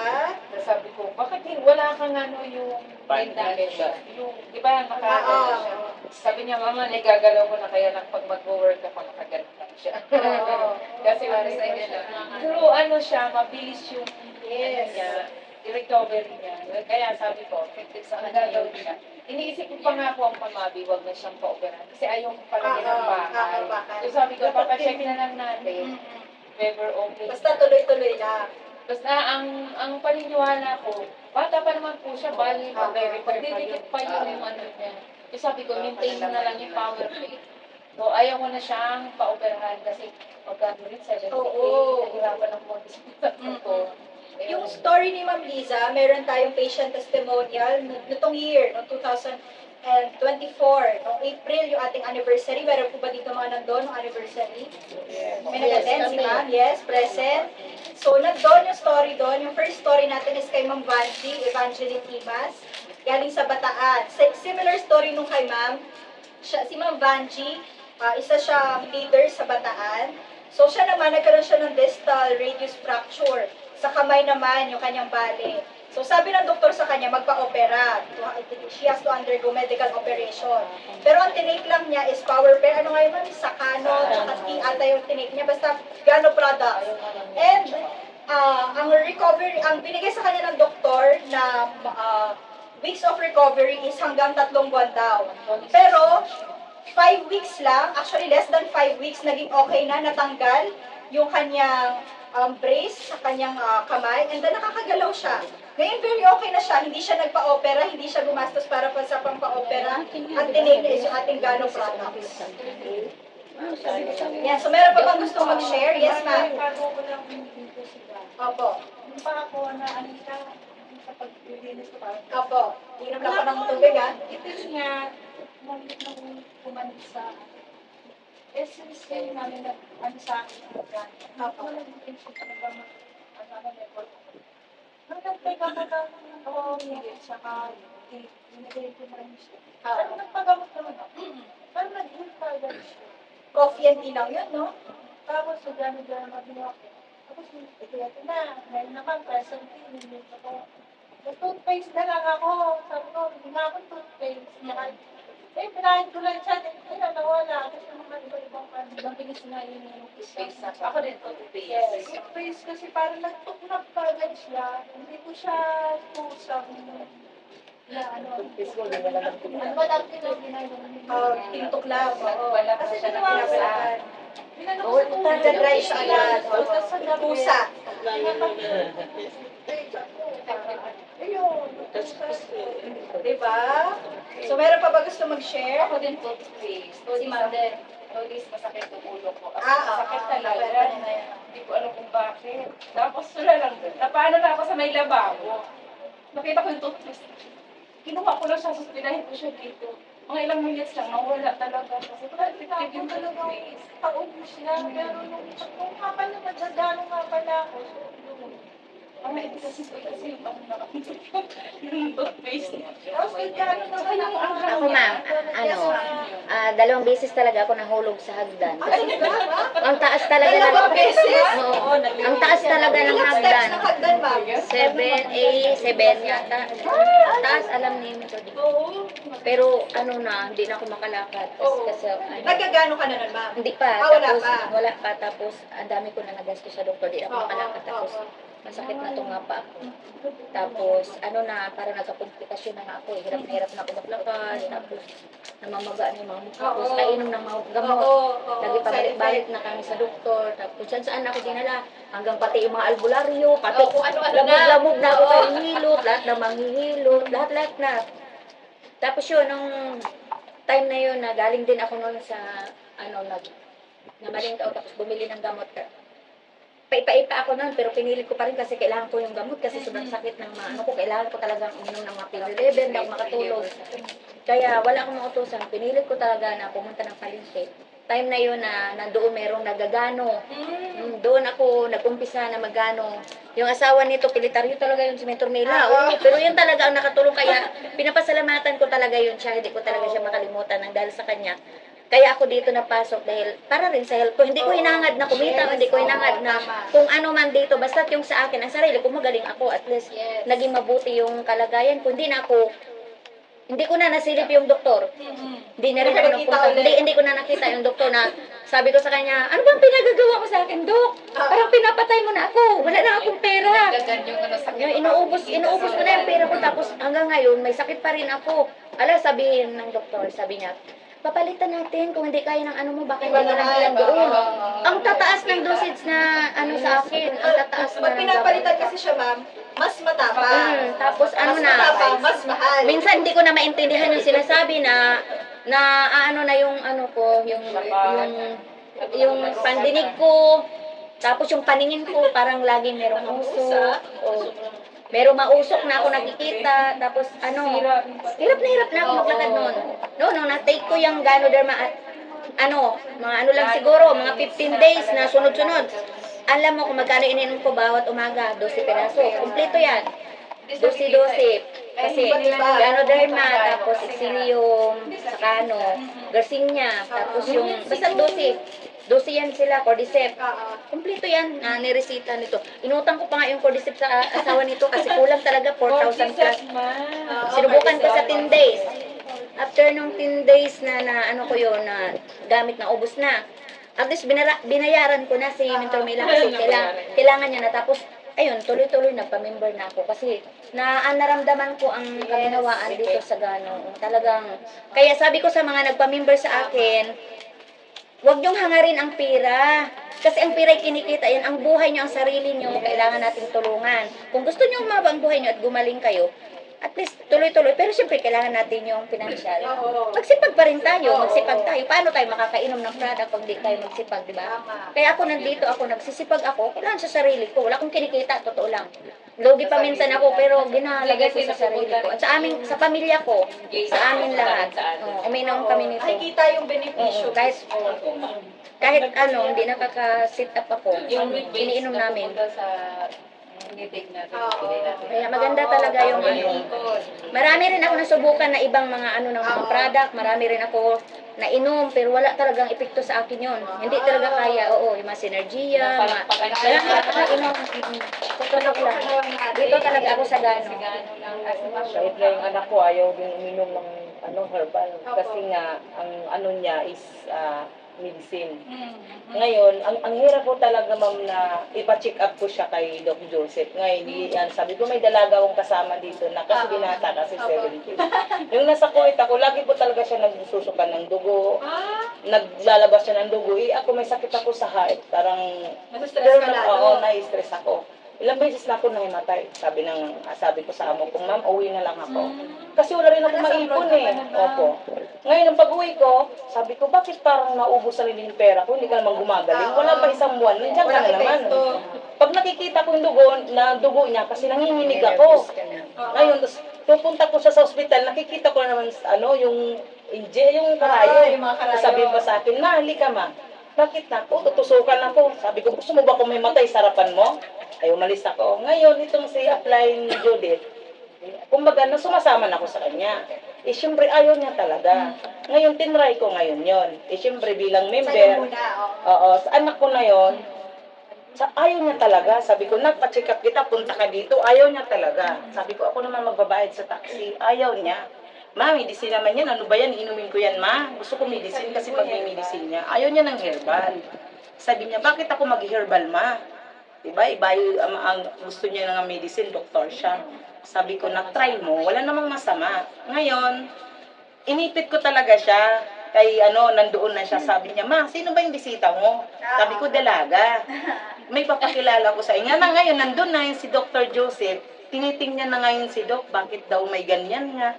[SPEAKER 3] Sabi ko, bakit wala kang ano yung
[SPEAKER 5] Bandage.
[SPEAKER 3] yung, di ba, nakagalaw siya. Sabi niya, mama, nagagalaw ko na kaya lang pag mag-work ako, nakagalaw lang siya.
[SPEAKER 1] Oo.
[SPEAKER 3] Kasi wala sa niya. Pero ano siya, mabilis yung
[SPEAKER 1] Yes.
[SPEAKER 3] niya, i-recover niya. Kaya sabi ko, sa nagagawin niya. Iniisip ko pa nga po ang pamabi, wag na siyang pa-operahan. Kasi ayaw ko pala niya ng bahay. So sabi ko, papacheck na lang natin. Never okay.
[SPEAKER 1] Basta tuloy-tuloy lang.
[SPEAKER 3] Basta ang paniniwala ko, bata pa naman po siya, bali pa very pagdidikit pa yung ano niya. So sabi ko, maintain mo na lang yung power rate. So ayaw mo na siyang pa-operahan kasi magkano rin 78,
[SPEAKER 1] Oo.
[SPEAKER 3] nahirapan ng konti sa ko.
[SPEAKER 1] Yung story ni Ma'am Liza, meron tayong patient testimonial nitong year, no, 2024, noong April, yung ating anniversary. Meron po ba dito mga nandun, ng anniversary? May nag-attend si Ma'am? Yes, present. So, nandun yung story doon. Yung first story natin is kay Ma'am Vanji, Evangeline Timas, galing sa Bataan. Similar story nung kay Ma'am. Si Ma'am Vanji, isa siyang leader sa Bataan. So, siya naman, nagkaroon siya ng distal radius fracture. Sa kamay naman, yung kanyang bali. So, sabi ng doktor sa kanya, magpa-opera. She has to undergo medical operation. Pero ang tinake lang niya is power pair. Ano nga yun, ma'am? Sakano, tsaka ata yung tinake niya. Basta, gano product. And, ang recovery, ang binigay sa kanya ng doktor na weeks of recovery is hanggang 3 buwan daw. Pero, 5 weeks lang, actually less than 5 weeks, naging okay na, natanggal yung kanyang brace sa kanyang kamay, and then nakakagalaw siya. Ngayon, very okay na siya. Hindi siya nagpa-opera, hindi siya gumastos para pa sa pampa-opera. Ang tinake niya is yung ating Gano products. Yan, so meron pa bang gusto mag-share? Yes, ma'am. Opo.
[SPEAKER 2] Yung pa ako na ano siya, sa paglilinis ko pa.
[SPEAKER 1] Opo. Inom lang ako ng tubig, ha?
[SPEAKER 2] Ito nga, nung pumanik sa essence kayo namin na ano sa akin ang brand. Ako lang yung tension ko na ba ano network. Nung nagpagamot ako ng saka binigay ko na rin siya. Pero nagpagamot naman ako. Pero nag-heal ka agad siya.
[SPEAKER 1] Coffee and tea lang yun, no?
[SPEAKER 2] Tapos sa gano'n mabino ako. Tapos ito na, ngayon naman present tea, ako. Nag-toothpaste na lang ako. Sabi ko, hindi na ako toothpaste. Pinahin ko lang siya. Nawala. Kasi naman iba-ibang ano.
[SPEAKER 3] Mabilis nga yun yung space na. Ako din toothpaste.
[SPEAKER 2] Yes. Toothpaste kasi parang nagtuklap ka agad siya. Hindi ko siya pusang na ano. Ano ba dati na ginagawa?
[SPEAKER 1] Tintok lang. Oo.
[SPEAKER 3] Wala pa
[SPEAKER 2] Kasi
[SPEAKER 3] siya
[SPEAKER 2] ginawa ko
[SPEAKER 1] pinapalaban.
[SPEAKER 2] Ginagawa ko sa tubig.
[SPEAKER 1] Nagda-dry siya agad.
[SPEAKER 2] Tapos sa gabi.
[SPEAKER 1] Pusa.
[SPEAKER 2] Ayun.
[SPEAKER 1] Diba? So, meron pa ba gusto mag-share?
[SPEAKER 3] Ako din toothpaste. Si Mother. Notice masakit yung ulo ko. As masakit
[SPEAKER 1] oo.
[SPEAKER 3] talaga.
[SPEAKER 1] Pwede na yan.
[SPEAKER 3] Hindi ko alam kung bakit. Tapos wala lang. Napaano na ako sa may lababo. Nakita ko yung toothpaste. Kinuha ko lang siya, so pinahin ko siya dito. Mga ilang minutes lang, mawala talaga. Kasi wala, effective yung toothpaste.
[SPEAKER 2] Paubos na. Pero nung nga pala, nagdagano nga pala ako.
[SPEAKER 3] Ang ito kasi yung ano na yung toothpaste.
[SPEAKER 2] Tapos nagdagano na pala
[SPEAKER 4] Ako ma'am, dalawang beses talaga ako nahulog sa hagdan. Ang taas talaga ng
[SPEAKER 1] Dalawang beses?
[SPEAKER 4] Oo, ang taas talaga ng
[SPEAKER 1] Ilang steps
[SPEAKER 4] hagdan.
[SPEAKER 1] ng hagdan, ma'am?
[SPEAKER 4] 7 yata. Taas, alam niyo ito.
[SPEAKER 1] Oo.
[SPEAKER 4] Pero ano na, hindi na ako makalakad.
[SPEAKER 1] Oo.
[SPEAKER 4] Kasi
[SPEAKER 1] Nagkagano ka na nun, ma'am?
[SPEAKER 4] hindi pa.
[SPEAKER 1] Wala
[SPEAKER 4] Tapos,
[SPEAKER 1] pa.
[SPEAKER 4] wala pa. Tapos, ang dami ko na nagastos sa doktor. Hindi ako makalakad. Tapos, masakit na itong nga pa ako. Tapos, parang nagka-komplikasyon na nga ako. Hirap na hirap na ako maglakad. Tapos, namamaga na yung mga mukha ko.
[SPEAKER 1] Oo.
[SPEAKER 4] Kainom ng mga gamot.
[SPEAKER 1] Oo.
[SPEAKER 4] Lagi pabalik-balik na kami sa doktor. Tapos, saan ako dinala. Hanggang pati yung mga albularyo. Pati
[SPEAKER 1] Oo, kung ano-ano na.
[SPEAKER 4] lamog-lamog na ako sa hilot. Lahat na manghihilot. Lahat na. Tapos yun, nung time na yun, na galing din ako noon sa, namaling tao. Tapos bumili ng gamot. Paipa-ipa ako noon, pero pinilit ko pa rin kasi kailangan ko yung gamot kasi sobrang sakit ng mga kailangan ko talagang uminom ng mga pill-level, hindi ako makatulog. Kaya wala akong mautusan, pinilit ko talaga na pumunta ng palengke. Time na yun na nandoon merong nagagano. Doon ako nag-umpisa na magano. Yung asawa nito, pilitaryo talaga yun si Mentor Mila. Oo, pero yun talaga ang nakatulong, kaya pinapasalamatan ko talaga yun siya, hindi ko talaga siya makalimutan ng dahil sa kanya. Kaya ako dito napasok dahil para rin sa health ko. Hindi ko hinangad na kumita, hindi ko hinangad na kung ano man dito. Basta yung sa akin, ang sarili ko magaling ako. At least naging mabuti yung kalagayan ko. Hindi ko na nasilip yung doktor. Hindi na rin ako nagpunta. Hindi ko na nakita yung doktor na sabi ko sa kanya, ano bang pinagagawa mo sa akin, Dok? Parang pinapatay mo na ako. Wala na akong pera. Inuubos ko na yung pera ko. Tapos hanggang ngayon, may sakit pa rin ako. Sabihin ng doktor, sabi niya, papalitan natin kung hindi kaya ng ano mo, baka
[SPEAKER 1] Iba
[SPEAKER 4] hindi ka
[SPEAKER 1] naman.
[SPEAKER 4] lang doon.
[SPEAKER 1] Oo.
[SPEAKER 4] Ang tataas ng dosage na ano sa akin, ang tataas na
[SPEAKER 1] Pag
[SPEAKER 4] ng
[SPEAKER 1] pinapalitan
[SPEAKER 4] gamot.
[SPEAKER 1] kasi siya, ma'am, mas matapang.
[SPEAKER 4] Tapos ano
[SPEAKER 1] Mas
[SPEAKER 4] na,
[SPEAKER 1] matapang, mas mahal.
[SPEAKER 4] minsan hindi ko na maintindihan yung sinasabi na ano na yung ano ko, yung pandinig ko, tapos yung paningin ko, parang laging merong usok. O, merong mausok na ako nakikita, tapos ano, hirap na ako maglakad noon. No, nung na-take ko yung Ganoderma at mga ano lang siguro, mga 15 days na sunod-sunod. Alam mo kung magkano ininom ko bawat umaga, 12 peraso. Kompleto yan. 12. Kasi Ganoderma, tapos Exilium, saka Garcinia, tapos yung, basta 12. 12 yan sila, Cordyceps. Kompleto yan, niresita nito. Inutang ko pa nga yung Cordyceps sa asawa nito kasi kulang talaga 4,000 plus. Sinubukan ko sa 10 days. After nung 10 days na ano ko yun, na gamit na ubos na. At least binayaran ko na si Mentor Mila kasi kailangan niya na. Tapos, ayun, tuloy-tuloy nagpa-member na ako kasi naramdaman ko ang kaginawaan dito sa Gano. Talagang, kaya sabi ko sa mga nagpa-member sa akin, huwag niyong hangarin ang pera. Kasi ang pera ay kinikita yan. Ang buhay niyo, ang sarili niyo, kailangan nating tulungan. Kung gusto niyo umaba ang buhay niyo at gumaling kayo, at least tuloy-tuloy. Pero siyempre, kailangan natin yung financial. Magsipag pa rin tayo. Magsipag tayo. Paano tayo makakainom ng product pag di tayo magsipag, di ba? Kaya ako nandito, nagsisipag ako. Kailangan sa sarili ko. Wala akong kinikita, totoo lang. Logi pa minsan ako, pero ginalagay ko sa sarili ko. At sa pamilya ko, sa amin lahat. Uminom kami nito.
[SPEAKER 1] Nakikita yung benepisyo.
[SPEAKER 4] Kahit hindi nakaka-sit up ako, iniinom namin. Kaya maganda talaga yung marami rin ako nasubukan na ibang mga ng mga product, marami rin ako nainom, pero wala talagang epekto sa akin yun. Hindi talaga kaya, yung mga synergia, nainom. Tutulog lang. Dito talaga ako sa Gano.
[SPEAKER 6] Kahit na yung anak ko ayaw din uminom ng herbal kasi nga ang niya is medicine. Ngayon, ang hirap ko talaga ma'am na ipa-check up ko siya kay Doc Joseph. Ngayon, sabi ko may dalaga akong kasama dito na kasi binata kasi 70. Yung nasa Kuwait ako, lagi po talaga siya nagsusukan ng dugo. Naglalabas siya ng dugo. Ako may sakit ako sa heart. Parang,
[SPEAKER 1] Nasa-stress ka lalo.
[SPEAKER 6] Oo, na-stress ako. Ilang beses na ako nahimatay. Sabi ko sa amo ko, ma'am, uwi na lang ako. Kasi wala rin ako maipon eh. Opo. Ngayon, ang pag-uwi ko, sabi ko, bakit parang naubos na rin yung pera ko? Hindi ka naman gumagaling. Wala pa isang buwan. Nandiyan ka na naman. Pag nakikita ko yung dugo niya, kasi nanginginig ako. Ngayon, tapos pupunta ko siya sa ospital, nakikita ko na naman, yung karayo.
[SPEAKER 1] Yung mga karayo.
[SPEAKER 6] Sabi ba sa akin, ma, halika ma. Bakit na ako? Tutusukan ako. Sabi ko, gusto mo ba kung may matay sarapan mo? Ay, umalis ako. Ngayon, itong si Apply ni Judith, kumbaga, sumasama na ako sa kanya. Siyempre, ayaw niya talaga. Ngayon, tinry ko ngayon yon. Siyempre, bilang member, sa anak ko na yon, ayaw niya talaga. Sabi ko, nagpa-check up kita, punta ka dito. Ayaw niya talaga. Sabi ko, ako naman magbabayad sa taxi. Ayaw niya. Ma, medicine naman yan. Ano ba yan? Inumin ko yan, ma. Gusto ko medicine kasi pag may medicine niya. Ayaw niya ng herbal. Sabi niya, bakit ako mag-herbal, ma? Diba? Iba ang gusto niya ng medicine, doktor siya. Sabi ko, na-try mo. Wala namang masama. Ngayon, inipit ko talaga siya. Kay nandoon na siya. Sabi niya, ma, sino ba yung bisita mo? Sabi ko, dalaga. May papakilala ko sa inyo. Ngayon, nandun na yung si Dr. Joseph. Tinitingnan na ngayon si Doc, bakit daw may ganyan nga.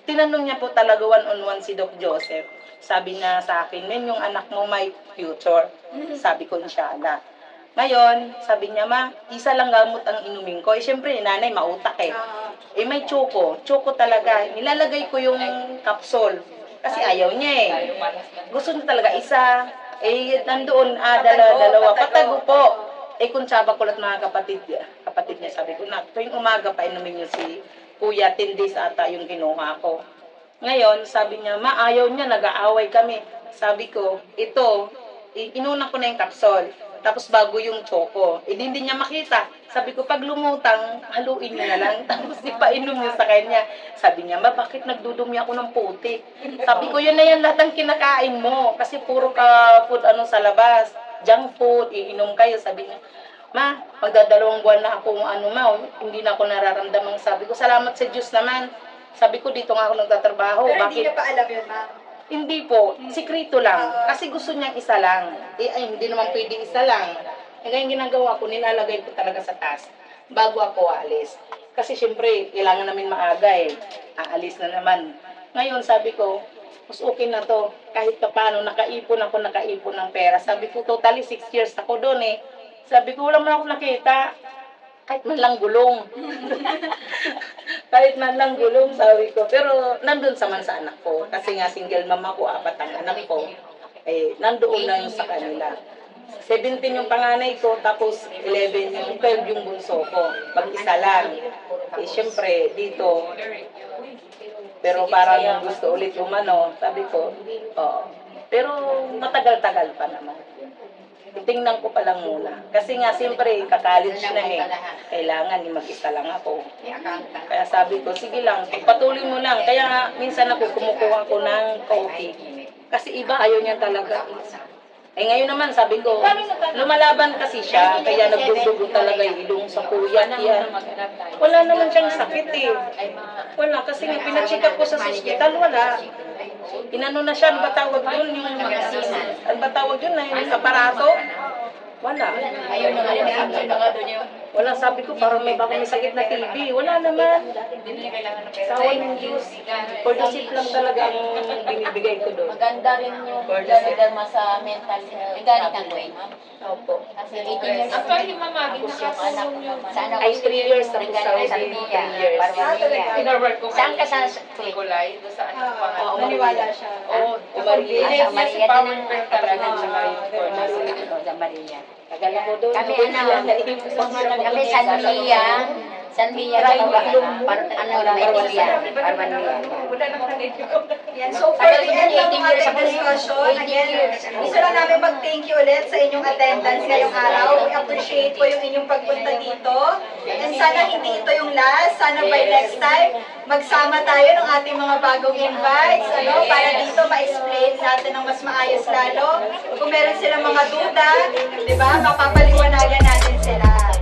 [SPEAKER 6] Tinanong niya po talaga one-on-one si Doc Joseph. Sabi niya sa akin, men, yung anak mo may future. Sabi ko, inshallah. Ngayon, sabi niya, ma, isa lang gamot ang inumin ko. Siyempre, nanay, mautak eh. May choco. Choco talaga. Nilalagay ko yung capsule. Kasi ayaw niya eh. Gusto niya talaga isa. Nandoon, dalawa. Patago po. Kung tsaba ko lahat mga kapatid niya, sabi ko, na, tuwing umaga pa inumin niyo si Kuya, 10 days ata yung kinuha ko. Ngayon, sabi niya, ma, ayaw niya, nag-aaway kami. Sabi ko, ito, inuna ko na yung kapsol. Tapos bago yung choco. Hindi niya makita. Sabi ko, pag lumutang, haluin niyo na lang. Tapos ipainom niyo sa kanya. Sabi niya, ma, bakit nagdudumi ako ng puti? Sabi ko, yun na yan lahat ng kinakain mo. Kasi puro ka food sa labas. Junk food, iinom kayo. Sabi niya, ma, magdadalawang buwan na ako hindi na ako nararamdaman. Sabi ko, salamat sa Diyos naman. Sabi ko, dito nga ako nagtatrabaho.
[SPEAKER 1] Pero
[SPEAKER 6] bakit?
[SPEAKER 1] hindi niya pa alam yun, ma'am.
[SPEAKER 6] Hindi po, sikrito lang. Kasi gusto niyang isa lang. Ay, hindi naman pwede isa lang. Kaya yung ginagawa ko, nilalagay ko talaga sa taas bago ako aalis. Kasi syempre, kailangan namin maaga eh. Aalis na naman. Ngayon, sabi ko, mas okay na to. Kahit pa paano, nakaipon ng pera. Sabi ko, totally 6 years ako doon eh. Sabi ko, wala man ako nakita. Kahit man lang gulong. Kahit man lang gulong, sabi ko. Pero nandun sa anak ko. Kasi nga single mama ko, 4 ang anak ko. Eh, nandoon na yung sa kanila. 17 yung panganay ko, tapos 11 yung 12 yung bunso ko. Mag-isa lang. Eh, syempre, dito. Pero parang gusto ulit umano. Sabi ko, oh. Pero matagal-tagal pa naman. Tingnan ko pa lang muna. Kasi nga, siyempre, ka-college na eh. Kailangan, mag-isa lang ako. Kaya sabi ko, sige lang, patuloy mo lang. Kaya nga, minsan ako kumukuha ko ng coffee. Kasi iba, ayaw niya talaga. Eh ngayon naman, sabi ko, lumalaban kasi siya. Kaya nagdudugo talaga yung ilong sa kuyat yan. Wala naman siyang sakit eh. Wala, kasi nga pinacheck up ko sa hospital, wala. Inano na siya, ano ba tawag yun? Ano ba tawag yun na yung aparato? Wala.
[SPEAKER 3] Ayaw na nga, may na nga doon yung
[SPEAKER 6] Wala, sabi ko, parang may baka may sakit na TB. Wala naman.
[SPEAKER 3] hindi nila kailangan ng pera.
[SPEAKER 6] Sawa ng Diyos. For the seat lang talaga ang binibigay ko doon.
[SPEAKER 7] Maganda rin yung Dharma sa mental health. Galing ka ko eh, ma'am.
[SPEAKER 6] Opo.
[SPEAKER 7] Kasi 18 years old.
[SPEAKER 3] Actually, mamagi
[SPEAKER 7] Tapos yung anak
[SPEAKER 3] nakatulong yun.
[SPEAKER 7] Sana
[SPEAKER 6] Ay, 3 years tapos
[SPEAKER 7] Regalo
[SPEAKER 6] Saudi,
[SPEAKER 7] sa
[SPEAKER 6] 3
[SPEAKER 7] Mia,
[SPEAKER 6] years.
[SPEAKER 7] Parwaniya.
[SPEAKER 3] Pinorwork ko
[SPEAKER 7] Saan ka sa
[SPEAKER 3] Kulay, doon sa ano pa nga.
[SPEAKER 6] Oo,
[SPEAKER 1] Naniwala siya.
[SPEAKER 3] Oo,
[SPEAKER 6] Maria.
[SPEAKER 7] Sa Maria
[SPEAKER 3] power
[SPEAKER 7] din ang
[SPEAKER 3] pair talaga
[SPEAKER 7] katrabaho.
[SPEAKER 3] tsaka yung corner.
[SPEAKER 7] Sa Maria.
[SPEAKER 6] Tagal ako doon.
[SPEAKER 7] Kami kami San Mia sa Parwaniya.
[SPEAKER 3] Wala nang kanito.
[SPEAKER 1] Yan. So for the end ng ating discussion, again, gusto lang namin mag-thank you ulit sa inyong attendance ngayong araw. We appreciate po yung inyong pagpunta dito. And sana hindi ito yung last. Sana by next time, magsama tayo ng ating mga bagong invites, para dito ma-explain natin ng mas maayos lalo. Kung meron silang mga duda, di ba, mapapaliwanagan natin sila.